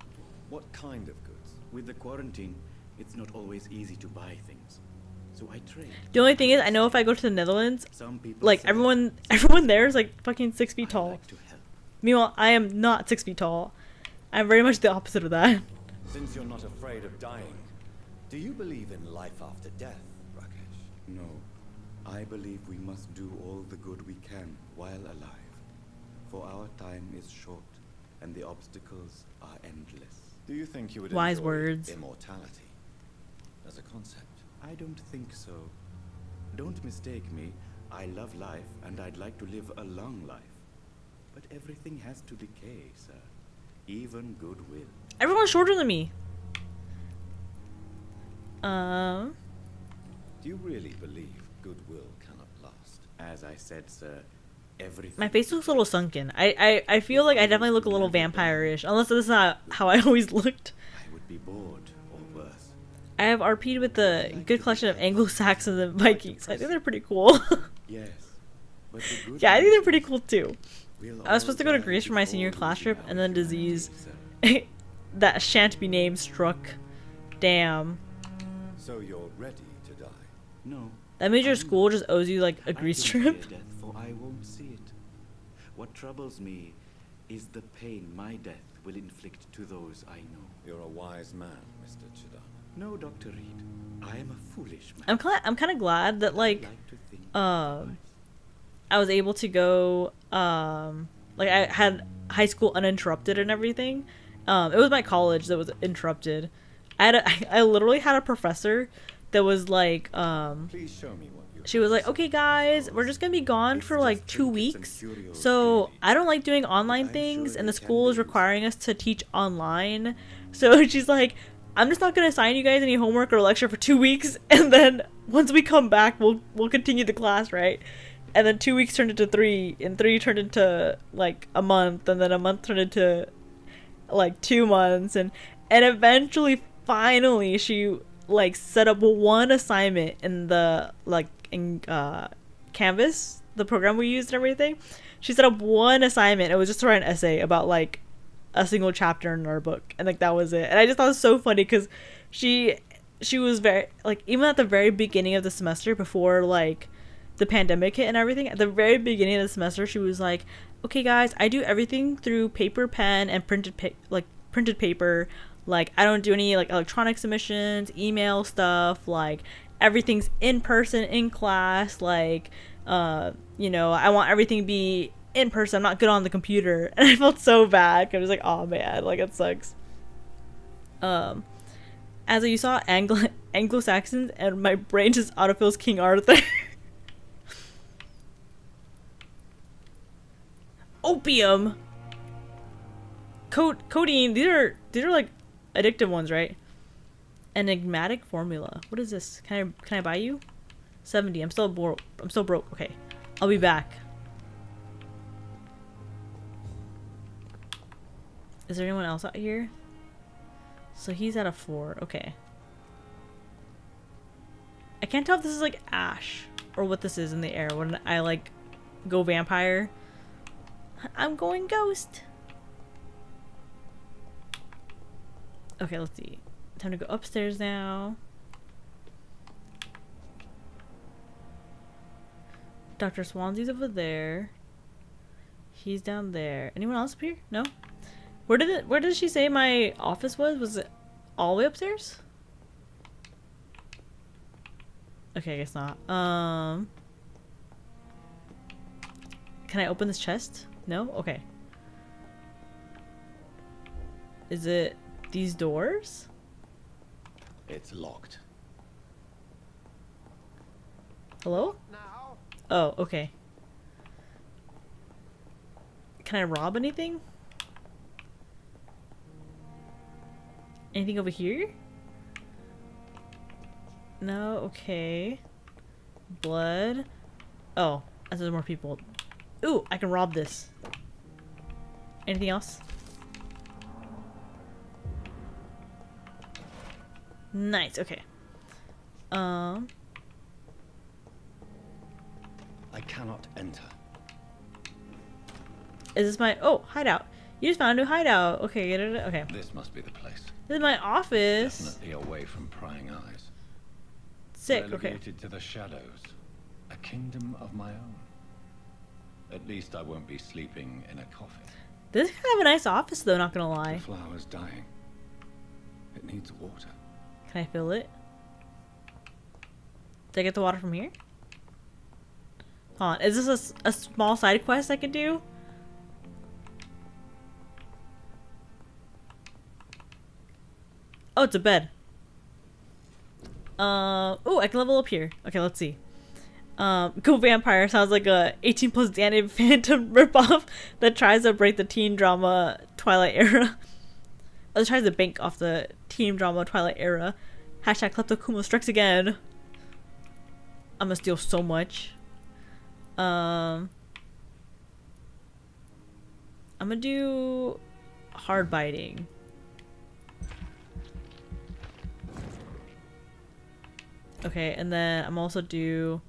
What kind of goods? With the quarantine, it's not always easy to buy things, so I trade. The only thing is, I know if I go to the Netherlands, like everyone there is like fucking 6 feet tall. Meanwhile, I am not 6 feet tall. I'm very much the opposite of that. Since you're not afraid of dying, do you believe in life after death, Rakesh? No. I believe we must do all the good we can while alive. For our time is short, and the obstacles are endless. Do you think you would Wise enjoy words. immortality as a concept? I don't think so. Don't mistake me. I love life, and I'd like to live a long life. But everything has to decay, sir. Even goodwill. Everyone's shorter than me. Do you really believe goodwill cannot last? As I said, sir, everything. My face looks a little sunken. I feel like I definitely look a little vampire-ish, unless this is not how I always looked. I would be bored or worse. I have RP'd with a good collection of Anglo-Saxons and Vikings. I think they're pretty cool. Yes. But the good Yeah, I think news they're pretty is cool too. we'll I was supposed to go to all Greece for my die senior before class trip, losing and then our disease humanity, sir. that shan't be named struck. Damn. So you're ready to die? No. That means your school just owes you like a Greece I don't trip. fear death, for I won't see it. What troubles me is the pain my death will inflict to those I know. You're a wise man, Mr. Chidana. No, Dr. Reed. I am a foolish man. I'm kind of glad that like to think I was able to go like I had high school uninterrupted and everything. It was my college that was interrupted. I literally had a professor that was like Please show me what you she was like, okay guys, we're just gonna be gone for like 2 weeks, so I don't like doing online things and the school is requiring us to teach online. So she's like, I'm just not gonna assign you guys any homework or lecture for 2 weeks, and then once we come back we'll continue the class, right? And then 2 weeks turned into 3, and 3 turned into like a month, and then a month turned into like 2 months, and eventually finally she like set up one assignment in the like in Canvas, the program we used and everything. She set up one assignment. It was just to write an essay about like a single chapter in our book, and like that was it. And I just thought it was so funny because she was very like, even at the very beginning of the semester before like the pandemic hit and everything, at the very beginning of the semester she was like, okay guys, I do everything through paper, pen, and printed paper. Like I don't do any like electronic submissions, email stuff, like everything's in person in class, like you know, I want everything to be in person. I'm not good on the computer. And I felt so bad. I was like, oh man, like it sucks. As you saw Anglo-Saxons, and my brain just autofills King Arthur. Opium, codeine. These are like addictive ones, right? Enigmatic formula. What is this? Can I buy you? 70. I'm still broke. Okay, I'll be back. Is there anyone else out here? So he's at a 4. Okay. I can't tell if this is like ash or what this is in the air when I like go vampire. I'm going ghost. Okay, let's see. Time to go upstairs now. Dr. Swansea's over there. He's down there. Anyone else up here? No? Where did she say my office was? Was it all the way upstairs? Okay, I guess not. Can I open this chest? No? Okay. Is it these doors? It's locked. Hello? Oh, okay. Can I rob anything? Anything over here? No, okay. Blood. Oh, there's more people. Ooh, I can rob this. Anything else? Nice, okay. I cannot enter. Is this my hideout? You just found a new hideout. Okay, get it. Okay. This must be the place. This is my office. Definitely away from prying eyes. Sick, okay. Relegated to the shadows. A kingdom of my own. At least I won't be sleeping in a coffin. This is kind of a nice office though, not gonna lie. The flower's dying. It needs water. Can I fill it? Did I get the water from here? Hold on, is this a small side quest I could do? Oh, it's a bed. Oh, I can level up here. Okay, let's see. Go Vampire sounds like a 18+ Danny Phantom ripoff that tries to break the teen drama Twilight era. Or tries to bank off the teen drama Twilight era. Hashtag Klepto strikes again. I'm gonna steal so much. I'm gonna do hard biting. Okay, and then I'm also do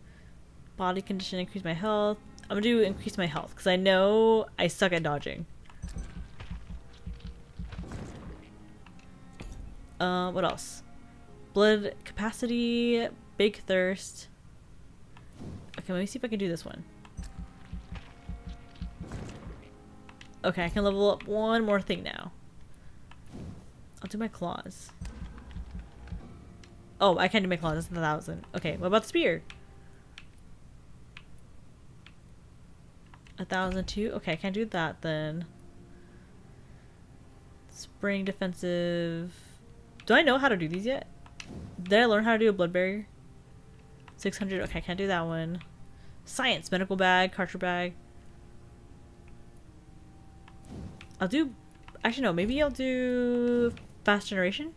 body condition, increase my health. I'm gonna do increase my health because I know I suck at dodging. What else? Blood capacity, big thirst. Okay, let me see if I can do this one. Okay, I can level up one more thing now. I'll do my claws. Oh, I can't do my claws. That's 1,000. Okay, what about the spear? 1,002. Okay, I can't do that then. Spring defensive. Do I know how to do these yet? Did I learn how to do a blood barrier? 600. Okay, I can't do that one. Science. Medical bag. Cartridge bag. I'll do... Actually, no. Maybe I'll do... Fast generation?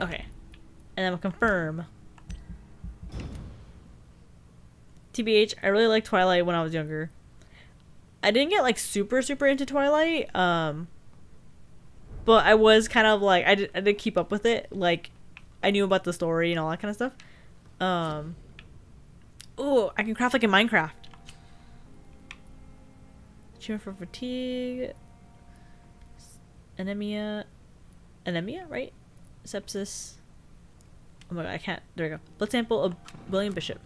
Okay. And then we'll confirm. TBH, I really liked Twilight when I was younger. I didn't get like super into Twilight. But I was kind of like... I did keep up with it. Like, I knew about the story and all that kind of stuff. Oh, I can craft like in Minecraft. Achievement for fatigue. Anemia, right? Sepsis. Oh my god, I can't. There we go. Blood sample of William Bishop.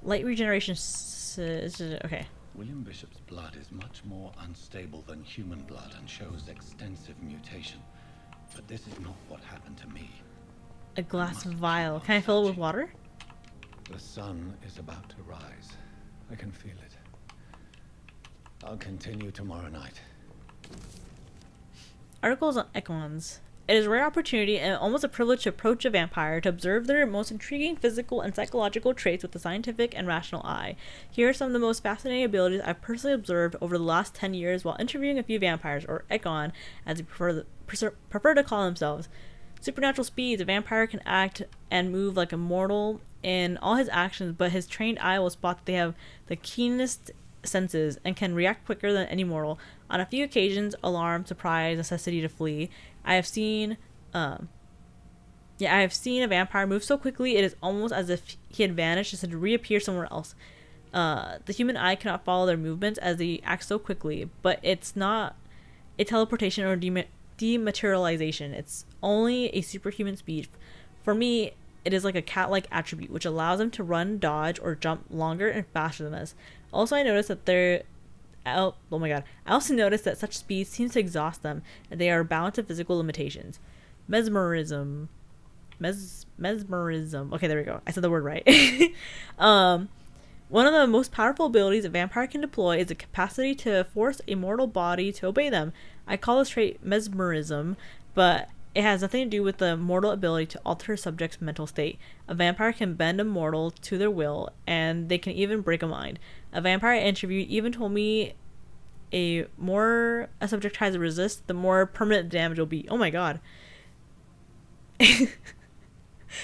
Light regeneration. Okay. William Bishop's blood is much more unstable than human blood and shows extensive mutation. But this is not what happened to me. A glass vial. Can I fill it with water? The sun is about to rise. I can feel it. I'll continue tomorrow night. Articles on Econs. It is a rare opportunity and almost a privilege to approach a vampire to observe their most intriguing physical and psychological traits with a scientific and rational eye. Here are some of the most fascinating abilities I've personally observed over the last 10 years while interviewing a few vampires, or Econ, as they prefer to call themselves. Supernatural speeds. A vampire can act and move like a mortal in all his actions, but his trained eye will spot that they have the keenest senses and can react quicker than any mortal. On a few occasions, alarm, surprise, necessity to flee. I have seen a vampire move so quickly it is almost as if he had vanished just to reappear somewhere else. The human eye cannot follow their movements as they act so quickly, but it's not a teleportation or dematerialization. It's only a superhuman speed. For me, it is like a cat-like attribute, which allows them to run, dodge, or jump longer and faster than us. Also, I noticed that I also noticed that such speed seems to exhaust them, and they are bound to physical limitations. Mesmerism. Okay, there we go. I said the word right. One of the most powerful abilities a vampire can deploy is the capacity to force a mortal body to obey them. I call this trait mesmerism, but it has nothing to do with the mortal ability to alter a subject's mental state. A vampire can bend a mortal to their will, and they can even break a mind. A vampire I interviewed even told me a more a subject tries to resist, the more permanent damage will be. Oh my god.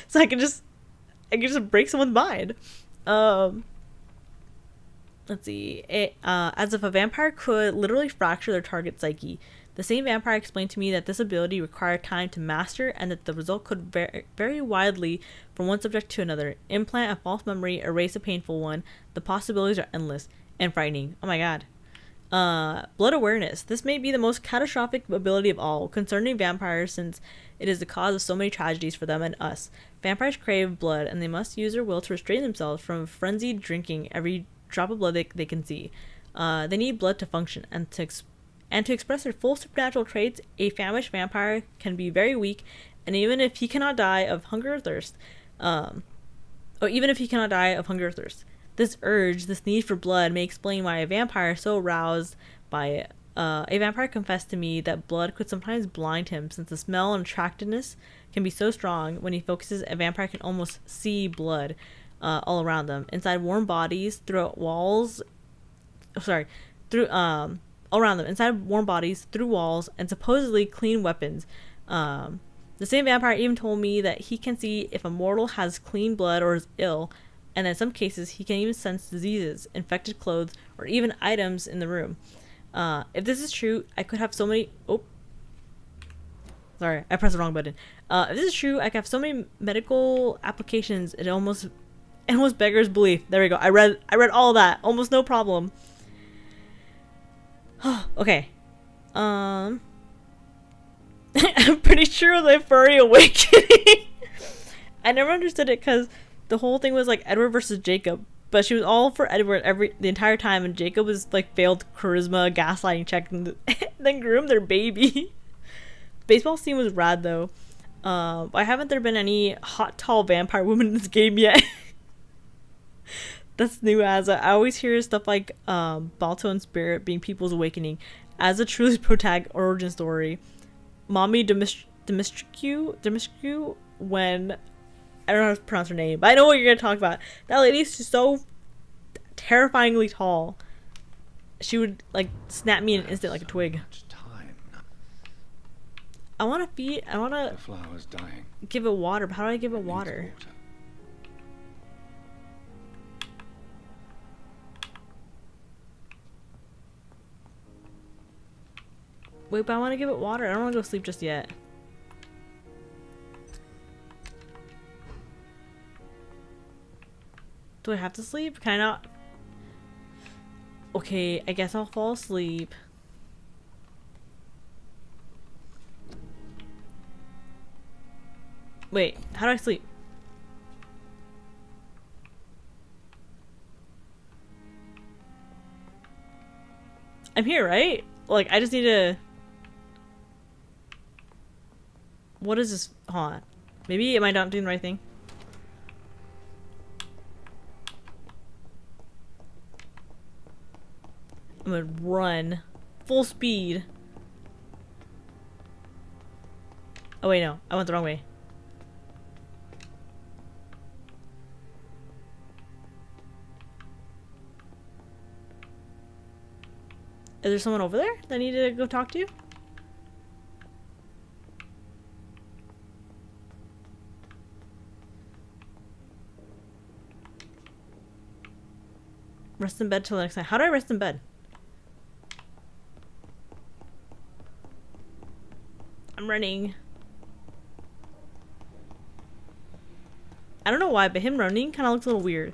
So I can just break someone's mind. Let's see. As if a vampire could literally fracture their target's psyche. The same vampire explained to me that this ability required time to master and that the result could vary widely from one subject to another. Implant a false memory, erase a painful one. The possibilities are endless and frightening. Oh my god. Blood awareness. This may be the most catastrophic ability of all concerning vampires, since it is the cause of so many tragedies for them and us. Vampires crave blood, and they must use their will to restrain themselves from frenzied drinking every drop of blood they can see. They need blood to function, and to express their full supernatural traits. A famished vampire can be very weak, and even if he cannot die of hunger or thirst, this urge, this need for blood, may explain why a vampire is so aroused by it. A vampire confessed to me that blood could sometimes blind him, since the smell and attractiveness can be so strong. When he focuses, a vampire can almost see blood all around them, inside warm bodies, through walls. All around them, inside warm bodies, through walls, and supposedly clean weapons. The same vampire even told me that he can see if a mortal has clean blood or is ill. And in some cases, he can even sense diseases, infected clothes, or even items in the room. If this is true, I could have so many... Oh. Sorry, I pressed the wrong button. If this is true, I could have so many medical applications, it almost beggars belief. There we go. I read all that. Almost no problem. Okay. I'm pretty sure the furry awakening. I never understood it because the whole thing was like Edward versus Jacob, but she was all for Edward the entire time, and Jacob was like failed charisma gaslighting check, and then groomed their baby. Baseball scene was rad though. Why haven't there been any hot tall vampire women in this game yet? That's new. As I always hear stuff like Balto and Spirit being people's awakening as a truly protagonist origin story. Mommy Demistricu, when I don't know how to pronounce her name, but I know what you're gonna talk about. That lady's just so terrifyingly tall. She would like snap me in an instant like a twig. I want to feed. I want to. The flower's dying. Give it water. But how do I give it water? Wait, but I want to give it water. I don't want to go sleep just yet. Do I have to sleep? Can I not? Okay, I guess I'll fall asleep. Wait, how do I sleep? I'm here, right? Like, I just need to... What is this? Hold on. Maybe am I not doing the right thing? I'm gonna run. Full speed. Oh wait, no. I went the wrong way. Is there someone over there that I need to go talk to? Rest in bed till the next time. How do I rest in bed? I'm running. I don't know why, but him running kind of looks a little weird.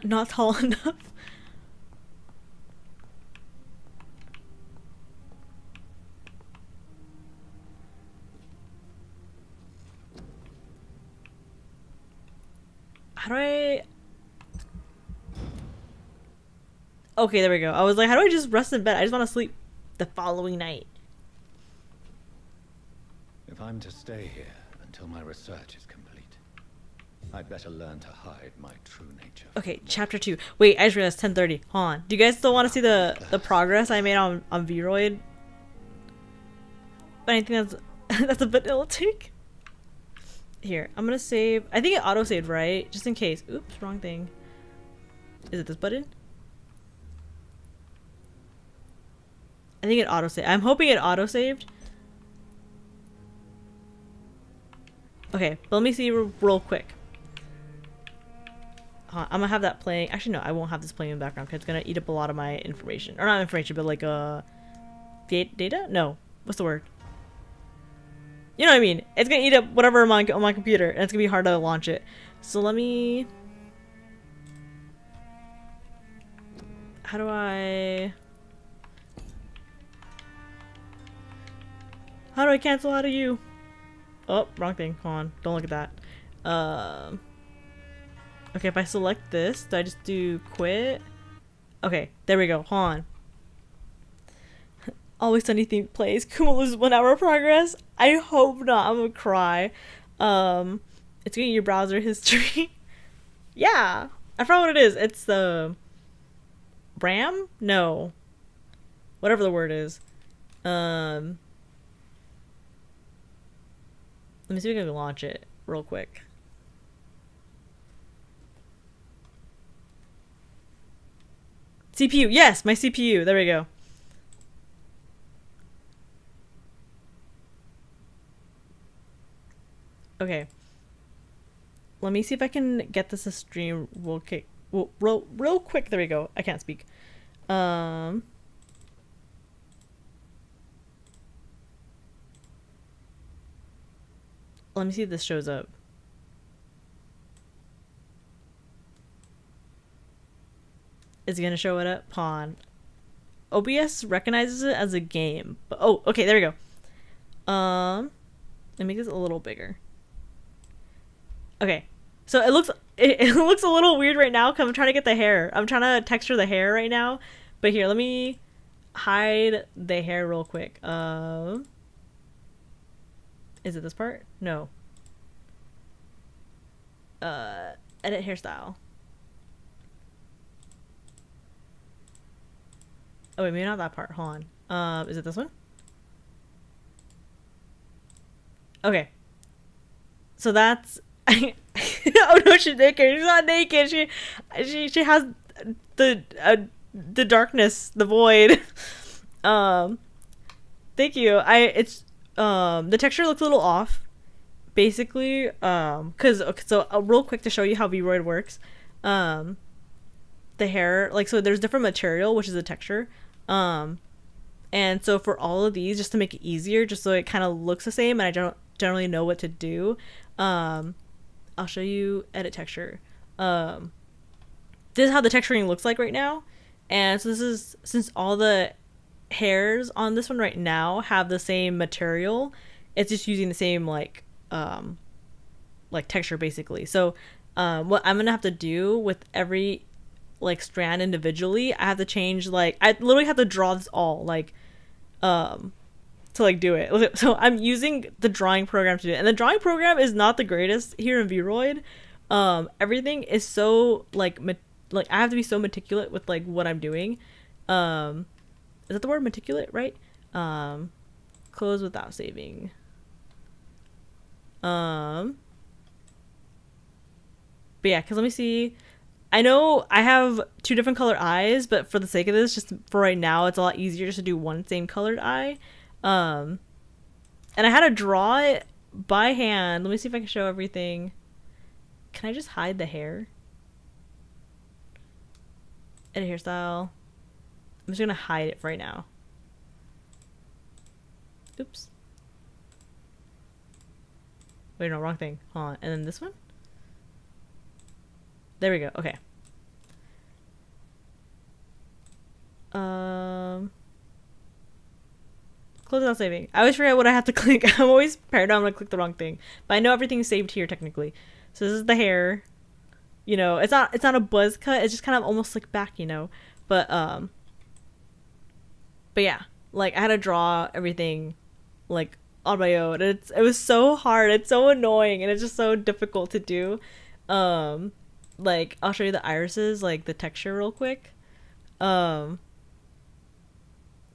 Not tall enough. How do I... Okay, there we go. I was like, how do I just rest in bed? I just want to sleep the following night. If I'm to stay here until my research is complete, I'd better learn to hide my true nature. Okay, chapter 2. Wait, I just realized 10:30. Hold on. Do you guys still want to see the progress I made on Vroid? But I think that's a vanilla take. Here, I'm gonna save. I think it auto-saved, right? Just in case. Oops, wrong thing. Is it this button? I think it auto-saved. I'm hoping it auto-saved. Okay, but let me see real quick. I'm gonna have that playing. Actually, no, I won't have this playing in the background because it's gonna eat up a lot of my information. Or not information, but like data? No, what's the word? You know what I mean? It's gonna eat up whatever on my computer, and it's gonna be hard to launch it. So let me. How do I cancel out of you? Oh, wrong thing. Hold on. Don't look at that. Okay, if I select this, do I just do quit? Okay, there we go. Hold on. Always Sunny theme plays. Kuma loses 1 hour of progress. I hope not. I'm gonna cry. It's getting your browser history. Yeah, I forgot what it is. It's the RAM? No, whatever the word is. Let me see if I can launch it real quick. CPU. Yes, my CPU. There we go. Okay. let me see if I can get this to stream real quick. There we go. I can't speak. Let me see if this shows up. Is it gonna show it up? Pawn. OBS recognizes it as a game. But, oh, okay, there we go. Let me make this a little bigger. Okay, so it looks a little weird right now because I'm trying to get the hair. I'm trying to texture the hair right now. But here, let me hide the hair real quick. Is it this part? No. Edit hairstyle. Oh wait, maybe not that part. Hold on. Is it this one? Okay. So that's oh no, she's naked. She's not naked. She has the darkness, the void. Thank you. It's the texture looks a little off. Basically, real quick to show you how Vroid works. The hair, like, so there's different material, which is the texture. And so for all of these, just to make it easier, just so it kind of looks the same and I don't generally know what to do, I'll show you edit texture. This is how the texturing looks like right now. And so this is, since all the hairs on this one right now have the same material, it's just using the same like texture basically. So what I'm gonna have to do with every like strand individually, I have to change, like, I literally have to draw this all like to like do it. So I'm using the drawing program to do it, and the drawing program is not the greatest here in Vroid. Everything is so like I have to be so meticulous with like what I'm doing. Is that the word, meticulous, right? Close without saving. But yeah, because let me see. I know I have 2 different colored eyes, but for the sake of this, just for right now, it's a lot easier just to do one same colored eye. And I had to draw it by hand. Let me see if I can show everything. Can I just hide the hair? Edit hairstyle. I'm just gonna hide it for right now. Oops. Wait, no, wrong thing. Hold on. And then this one? There we go. Okay. Close without saving. I always forget what I have to click. I'm always paranoid I'm gonna click the wrong thing. But I know everything's saved here technically. So this is the hair. You know, it's not a buzz cut. It's just kind of almost slicked back, you know. But yeah, like I had to draw everything like on my own. It was so hard. It's so annoying, and it's just so difficult to do. Like I'll show you the irises, like the texture real quick.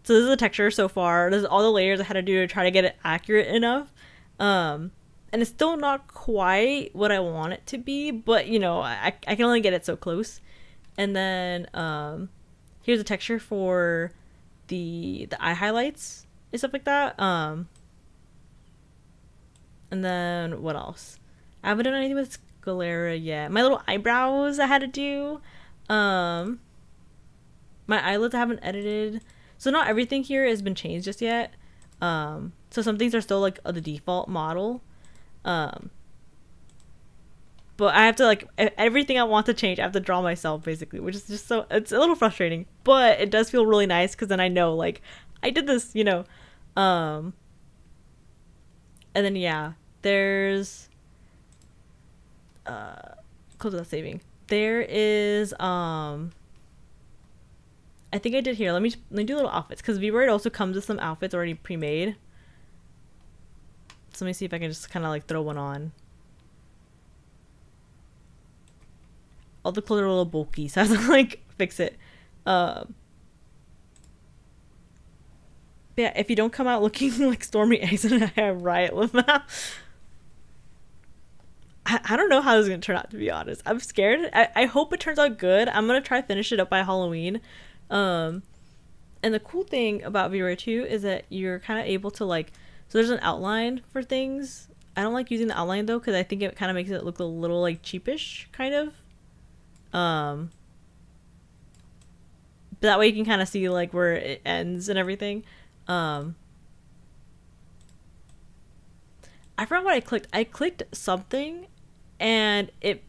So this is the texture so far. This is all the layers I had to do to try to get it accurate enough. And it's still not quite what I want it to be, but you know, I can only get it so close. And then here's the texture for the eye highlights and stuff like that. And then what else? I haven't done anything with sclera yet. My little eyebrows I had to do. My eyelids I haven't edited. So not everything here has been changed just yet. So some things are still like the default model. But I have to, like, everything I want to change, I have to draw myself basically, which is just so, it's a little frustrating, but it does feel really nice because then I know, like, I did this, you know. And then yeah, there's close without saving. There is I think I did here. Let me do little outfits because Vroid also comes with some outfits already pre-made. So let me see if I can just kind of like throw one on. All the clothes are a little bulky, so I have to like fix it. But yeah, if you don't come out looking like Stormy Eggs and I have Riot Lamau, I don't know how this is gonna turn out, to be honest. I'm scared. I hope it turns out good. I'm gonna try to finish it up by Halloween. And the cool thing about Vroid 2 is that you're kind of able to like, so there's an outline for things. I don't like using the outline though, because I think it kind of makes it look a little like cheapish, kind of. That way you can kind of see like where it ends and everything. I forgot what I clicked. I clicked something, and it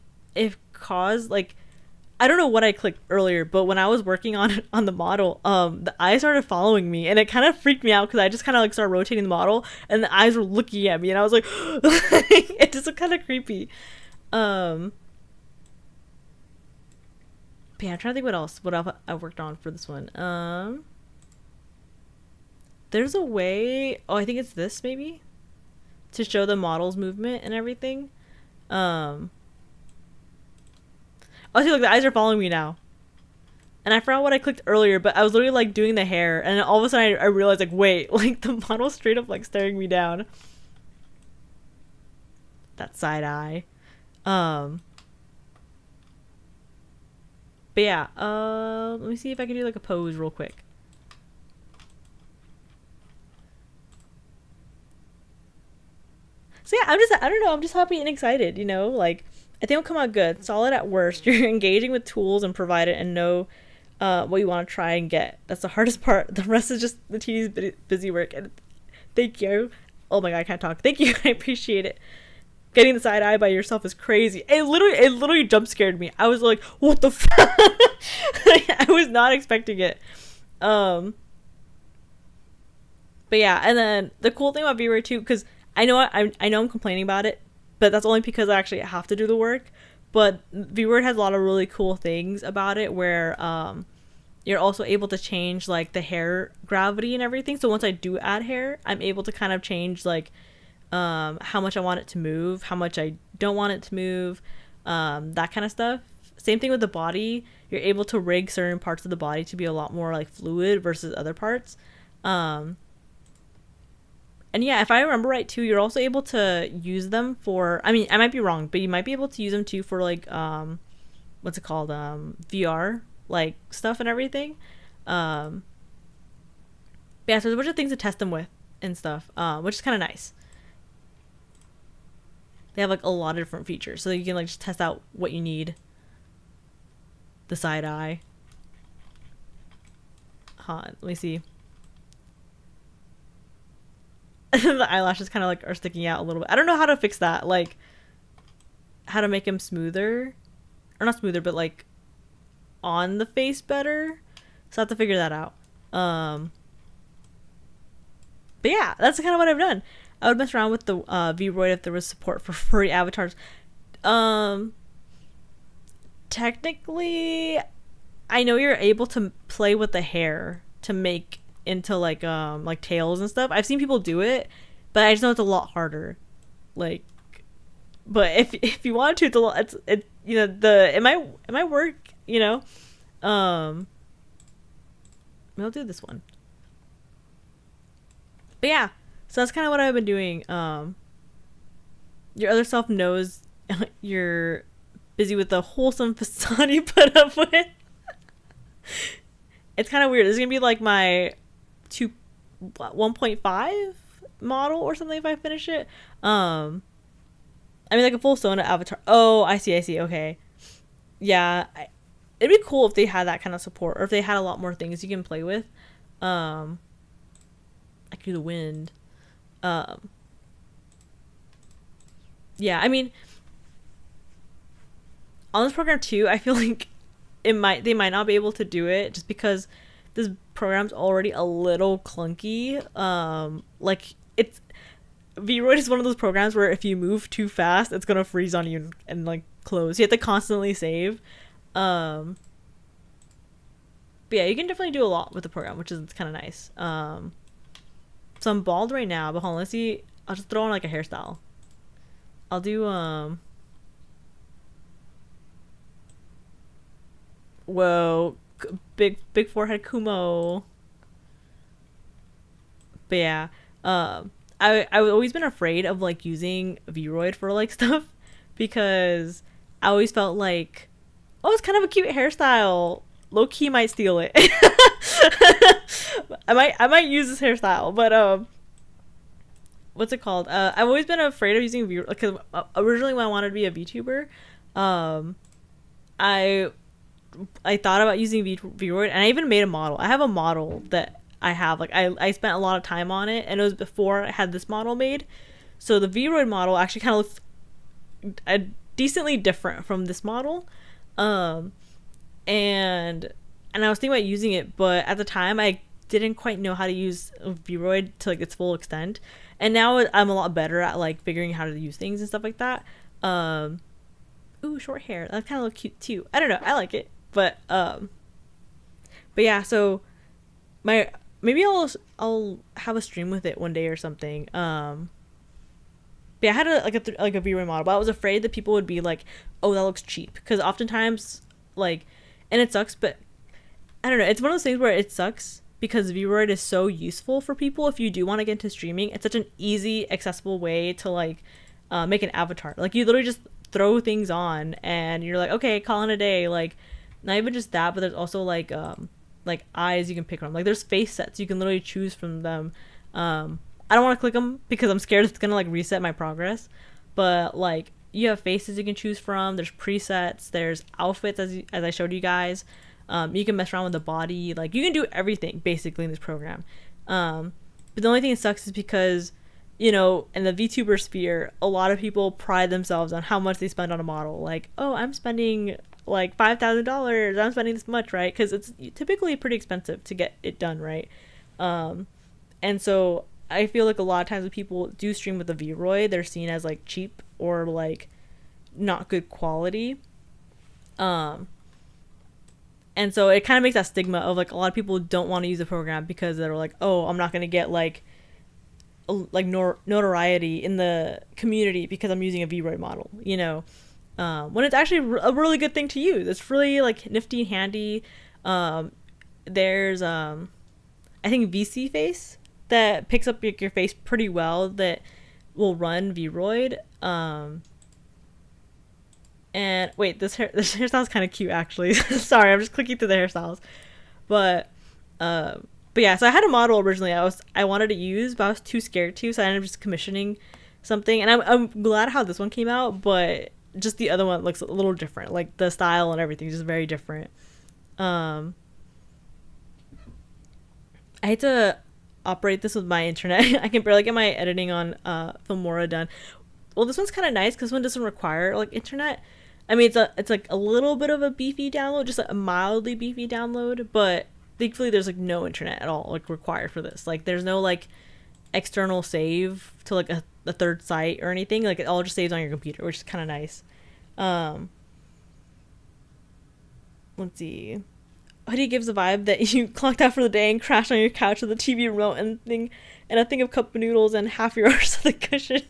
caused like, I don't know what I clicked earlier, but when I was working on the model, the eyes started following me, and it kind of freaked me out because I just kind of like started rotating the model, and the eyes were looking at me, and I was like, it just looked kind of creepy. But yeah, I'm trying to think what else I worked on for this one. There's a way. Oh, I think it's this maybe, to show the model's movement and everything. Oh, see, look, the eyes are following me now. And I forgot what I clicked earlier, but I was literally like doing the hair, and then all of a sudden I realized like, wait, like the model's straight up like staring me down. That side eye. But yeah, let me see if I can do like a pose real quick. So yeah, I don't know, I'm just happy and excited, you know, like, I think it'll come out good. Solid at worst. You're engaging with tools and provide it and know what you want to try and get. That's the hardest part. The rest is just the tedious busy work. And thank you. Oh my god, I can't talk. Thank you. I appreciate it. Getting the side eye by yourself is crazy. It literally jump scared me. I was like, what the fuck? I was not expecting it. But yeah, and then the cool thing about V-Ray too, because I know I'm complaining about it, but that's only because I actually have to do the work. But V-Word has a lot of really cool things about it, where you're also able to change like the hair gravity and everything. So once I do add hair, I'm able to kind of change like how much I want it to move, how much I don't want it to move, that kind of stuff. Same thing with the body. You're able to rig certain parts of the body to be a lot more like fluid versus other parts. And yeah, if I remember right too, you're also able to use them for, I mean, I might be wrong, but you might be able to use them too for like, what's it called? VR, like stuff and everything. Yeah, so there's a bunch of things to test them with and stuff, which is kind of nice. They have like a lot of different features, so you can like just test out what you need. The side eye. Let me see. The eyelashes kind of like are sticking out a little bit. I don't know how to fix that, like how to make them smoother, or not smoother, but like on the face better. So I have to figure that out. But yeah, that's kind of what I've done. I would mess around with the V-Roid if there was support for furry avatars. Technically, I know you're able to play with the hair to make into like tails and stuff. I've seen people do it, but I just know it's a lot harder. Like, but if you want to, it's a lot. It you know, it might work. You know, I'll do this one. But yeah, so that's kind of what I've been doing. Your other self knows you're busy with the wholesome facade you put up with. It's kind of weird. This is gonna be like my 1.5 model or something if I finish it. I mean, like a full Sona avatar. Oh, I see. Okay. Yeah, it'd be cool if they had that kind of support, or if they had a lot more things you can play with. I could do the wind. Yeah, I mean, on this program too, I feel like they might not be able to do it just because this program's already a little clunky. Like, it's V-Roid is one of those programs where if you move too fast, it's gonna freeze on you and like close. You have to constantly save. But yeah, you can definitely do a lot with the program, which is kind of nice. So I'm bald right now, but hold on, let's see. I'll just throw on like a hairstyle. I'll do whoa, big forehead Kumo. But yeah, I've always been afraid of like using V-Roid for like stuff, because I always felt like, oh, it's kind of a cute hairstyle. Low key might steal it. I might use this hairstyle, but what's it called? I've always been afraid of using V, because originally when I wanted to be a VTuber, I thought about using Vroid, and I even made a model. I have a model that I have, like, I spent a lot of time on it, and it was before I had this model made. So the Vroid model actually kind of looks decently different from this model. And I was thinking about using it, but at the time I didn't quite know how to use Vroid to like its full extent. And now I'm a lot better at like figuring how to use things and stuff like that. Ooh, short hair. That kind of look cute too. I don't know. I like it. But yeah, so maybe I'll have a stream with it one day or something. But yeah, I had a V-Ray model, but I was afraid that people would be like, "Oh, that looks cheap," because oftentimes, like, and it sucks. But I don't know. It's one of those things where it sucks because V-Roid is so useful for people if you do want to get into streaming. It's such an easy, accessible way to like make an avatar. Like, you literally just throw things on, and you're like, okay, call it a day. Like, not even just that, but there's also like eyes you can pick from. Like, there's face sets you can literally choose from them. I don't want to click them because I'm scared it's gonna like reset my progress, but like, you have faces you can choose from, there's presets, there's outfits as I showed you guys. You can mess around with the body, like, you can do everything basically in this program. But the only thing that sucks is because, you know, in the VTuber sphere, a lot of people pride themselves on how much they spend on a model. Like, oh, I'm spending like $5,000, I'm spending this much, right? Because it's typically pretty expensive to get it done, right? And so I feel like a lot of times when people do stream with a Vroid, they're seen as like cheap or like not good quality. And so it kind of makes that stigma of like a lot of people don't want to use the program because they're like, oh, I'm not going to get like notoriety in the community because I'm using a Vroid model, you know, when it's actually a really good thing to use. It's really like nifty and handy. There's I think VC Face that picks up your face pretty well that will run Vroid. And wait, this hairstyle's kind of cute actually. Sorry, I'm just clicking through the hairstyles. But yeah, so I had a model originally I wanted to use, but I was too scared to, so I ended up just commissioning something. And I'm glad how this one came out, but just the other one looks a little different. Like, the style and everything is just very different. I hate to operate this with my internet. I can barely get my editing on Filmora done. Well, this one's kind of nice because this one doesn't require like internet. I mean, it's like a little bit of a beefy download, just like a mildly beefy download, but thankfully there's like no internet at all like required for this. Like, there's no like external save to like a third site or anything. Like, it all just saves on your computer, which is kind of nice. Let's see. Hoodie gives a vibe that you clocked out for the day and crashed on your couch with a TV remote and a thing of cup noodles and half your arse of the cushion.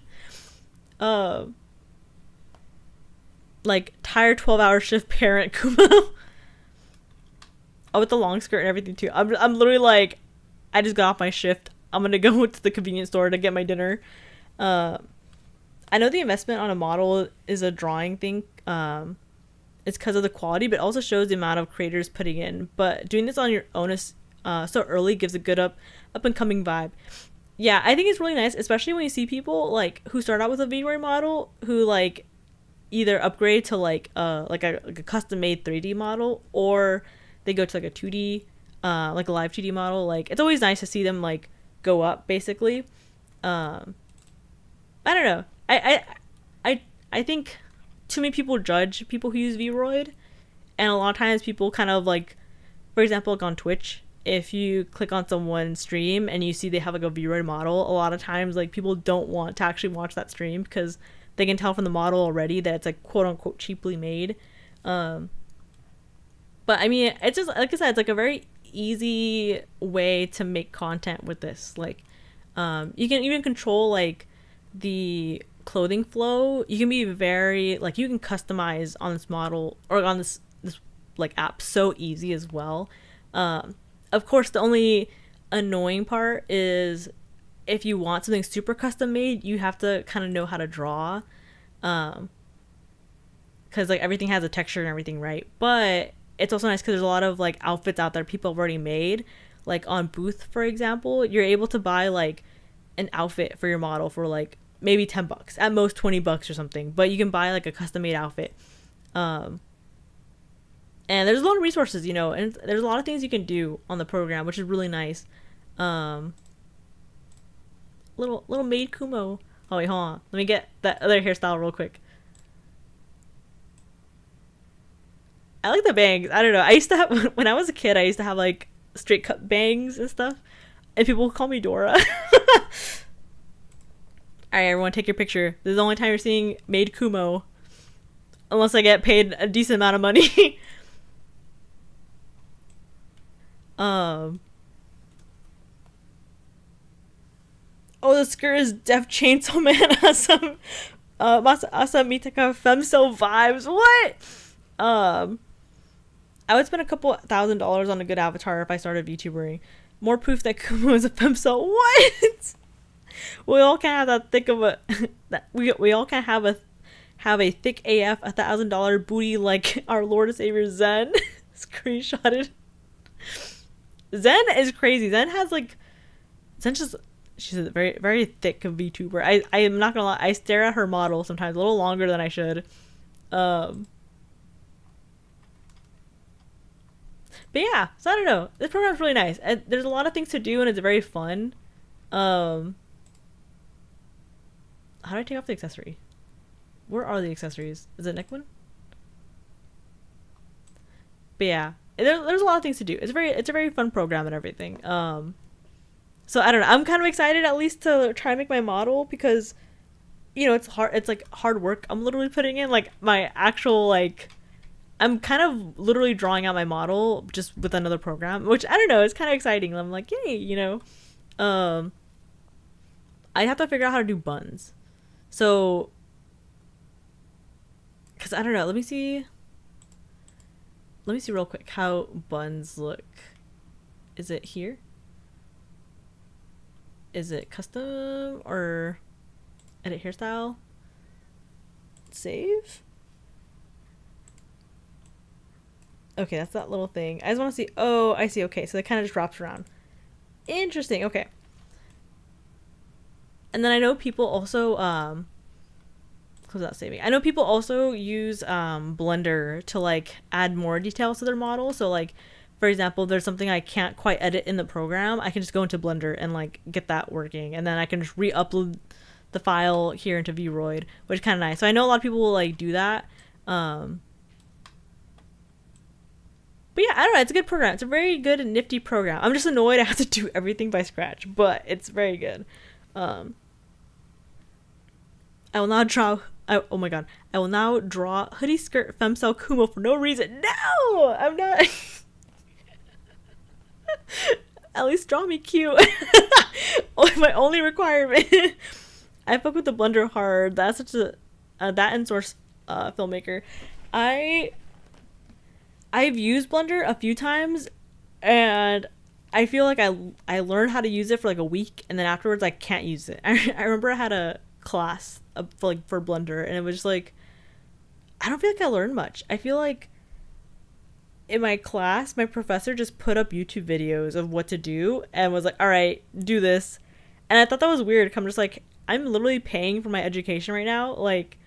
Like, tired 12-hour shift parent Kumo. Oh, with the long skirt and everything too. I'm literally like, I just got off my shift. I'm gonna go to the convenience store to get my dinner. I know the investment on a model is a drawing thing. It's because of the quality, but also shows the amount of creators putting in. But doing this on your own is so early gives a good up and coming vibe. Yeah, I think it's really nice, especially when you see people like who start out with a V-Ray model who like either upgrade to like a custom made 3D model, or they go to like a 2D like a live 2D model. Like, it's always nice to see them like go up basically. I don't know. I think too many people judge people who use Vroid, and a lot of times people kind of like, for example, like on Twitch, if you click on someone's stream and you see they have like a Vroid model, a lot of times like people don't want to actually watch that stream because they can tell from the model already that it's like quote unquote cheaply made. But I mean, it's just, like I said, it's like a very easy way to make content with this. Like, you can even control like the clothing flow. You can be very like, you can customize on this model or on this like app so easy as well. Of course, the only annoying part is if you want something super custom made, you have to kind of know how to draw, because like everything has a texture and everything, right? But it's also nice because there's a lot of like outfits out there people have already made. Like on Booth, for example, you're able to buy like an outfit for your model for like maybe $10, at most $20 or something. But you can buy like a custom made outfit. And there's a lot of resources, you know, and there's a lot of things you can do on the program, which is really nice. Little maid Kumo. Oh wait, hold on. Let me get that other hairstyle real quick. I like the bangs. I don't know. I used to have, when I was a kid, I used to have like straight cut bangs and stuff. And people would call me Dora. Alright, everyone, take your picture. This is the only time you're seeing maid Kumo. Unless I get paid a decent amount of money. Oh, the skirt is Def Chainsaw Man. Awesome. Asa Mitaka Femcel vibes. What? I would spend a couple $1,000s on a good avatar if I started VTubering. More proof that Kumo is a femcel. What? We all can't have that thick of a that we all can't have a thick AF $1,000 booty like our Lord and Savior Zen. Screenshotted. Zen is crazy. Zen's just, she's a very, very thick VTuber. I am not gonna lie, I stare at her model sometimes a little longer than I should. But yeah, so I don't know. This program's really nice. There's a lot of things to do and it's very fun. How do I take off the accessory? Where are the accessories? Is it neck one? But yeah, there's a lot of things to do. It's a very fun program and everything. So I don't know. I'm kind of excited at least to try and make my model because, you know, it's hard. It's like hard work. I'm literally putting in like my actual like. I'm kind of literally drawing out my model just with another program, which I don't know. It's kind of exciting. I'm like, yay, you know. I have to figure out how to do buns. So, because I don't know. Let me see real quick how buns look. Is it here? Is it custom or edit hairstyle? Save? Okay, that's that little thing. I just want to see. Oh, I see. Okay, so it kind of just wraps around. Interesting. Okay. And then I know people also close out saving. I know people also use Blender to like add more details to their model. So like, for example, there's something I can't quite edit in the program. I can just go into Blender and like get that working, and then I can just re-upload the file here into Vroid, which is kind of nice. So I know a lot of people will like do that. But yeah, I don't know. It's a good program. It's a very good and nifty program. I'm just annoyed I have to do everything by scratch, but it's very good. I will now draw. Oh my god! I will now draw hoodie skirt femcel Kumo for no reason. No, I'm not. At least draw me cute. My only requirement. I fuck with the Blender hard. That's such a that and Source filmmaker. I've used Blender a few times, and I feel like I learned how to use it for like a week, and then afterwards I can't use it. I remember I had a class for Blender, and it was just like, I don't feel like I learned much. I feel like in my class, my professor just put up YouTube videos of what to do and was like, all right, do this. And I thought that was weird. I'm just like, I'm literally paying for my education right now, like,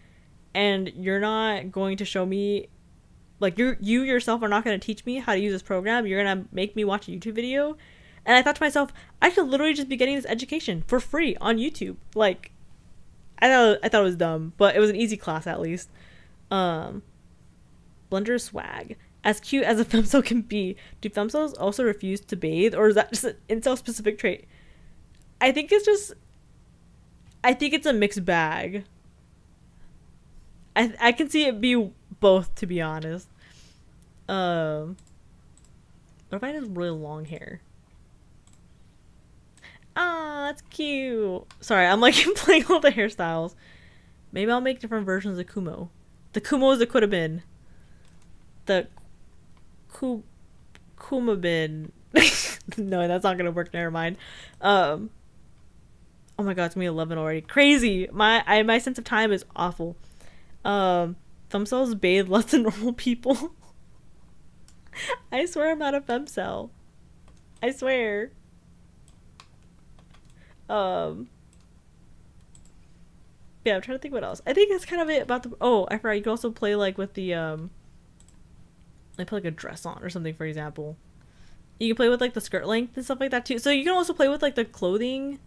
and you're not going to show me. Like, you yourself are not going to teach me how to use this program. You're going to make me watch a YouTube video. And I thought to myself, I could literally just be getting this education for free on YouTube. Like, I thought it was dumb, but it was an easy class at least. Blender swag. As cute as a femcel can be, do femcels also refuse to bathe? Or is that just an incel-specific trait? I think it's a mixed bag. I can see it be both, to be honest. What if I had really long hair? Ah, that's cute. Sorry, I'm like playing all the hairstyles. Maybe I'll make different versions of Kumo. The Kumos that could have been. The Kuma bin. No, that's not gonna work. Never mind. Oh my god, it's gonna be 11 already. Crazy. My sense of time is awful. Femcels bathe less than normal people. I swear I'm not a femcel. I swear. Yeah, I'm trying to think what else. I think that's kind of it about the. Oh, I forgot. You can also play like with the like put like a dress on or something, for example. You can play with like the skirt length and stuff like that too. So you can also play with like the clothing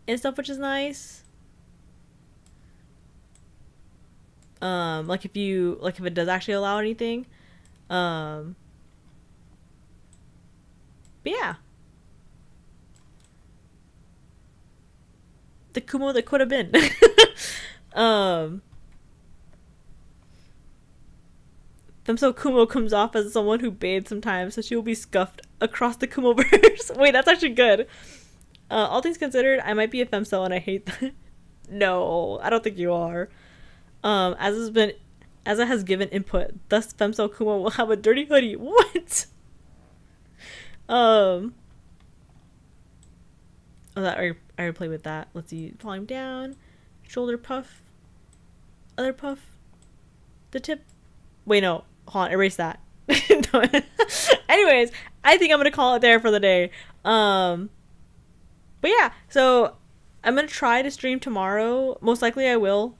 and stuff, which is nice. Like if it does actually allow anything. But yeah. The Kumo that could have been. Femso Kumo comes off as someone who bathes sometimes, so she will be scuffed across the Kumoverse. Wait, that's actually good. All things considered, I might be a femso and I hate that. No, I don't think you are. As it has given input, thus femso Kumo will have a dirty hoodie. What? Oh, that I already played with that. Let's see. Volume down, shoulder puff, other puff, the tip. Wait, no. Hold on, erase that. Anyways, I think I'm gonna call it there for the day. But yeah, so I'm gonna try to stream tomorrow. Most likely I will.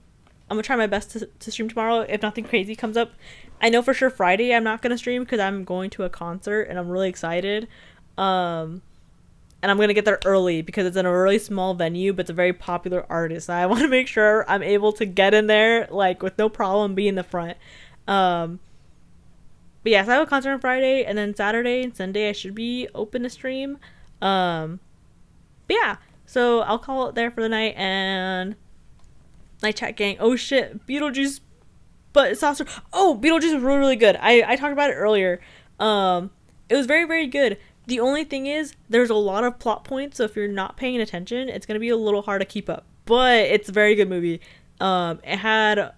I'm gonna try my best to stream tomorrow if nothing crazy comes up. I know for sure Friday I'm not gonna stream because I'm going to a concert and I'm really excited. And I'm gonna get there early because it's in a really small venue, but it's a very popular artist. I want to make sure I'm able to get in there like with no problem, be in the front. But yeah, so I have a concert on Friday, and then Saturday and Sunday I should be open to stream. But yeah, so I'll call it there for the night. And night chat gang. Oh shit, Beetlejuice, but saucer. Oh, Beetlejuice was really, really good. I talked about it earlier. It was very, very good. The only thing is there's a lot of plot points, so if you're not paying attention, it's gonna be a little hard to keep up. But it's a very good movie. It had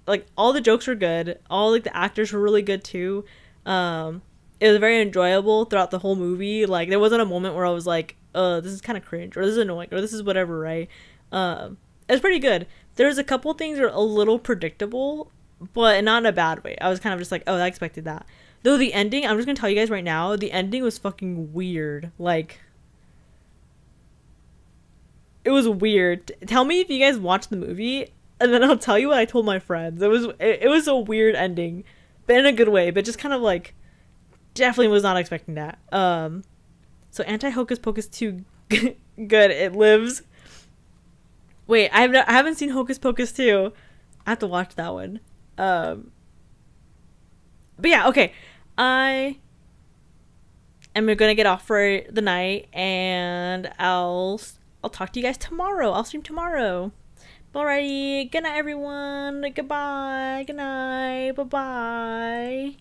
like all the jokes were good, all like the actors were really good too. It was very enjoyable throughout the whole movie. Like there wasn't a moment where I was like, this is kind of cringe, or this is annoying, or this is whatever, right? It was pretty good. There was a couple things that were a little predictable, but not in a bad way. I was kind of just like, oh, I expected that. Though the ending, I'm just gonna tell you guys right now, the ending was fucking weird. Like it was weird. Tell me if you guys watched the movie, and then I'll tell you what I told my friends. It was a weird ending, but in a good way. But just kind of like, definitely was not expecting that. So Anti Hocus Pocus 2, good. It lives. Wait, I haven't seen Hocus Pocus 2. I have to watch that one. But yeah, okay. I am gonna get off for the night, and I'll talk to you guys tomorrow. I'll stream tomorrow. Alrighty, good night everyone. Goodbye. Good night. Bye-bye.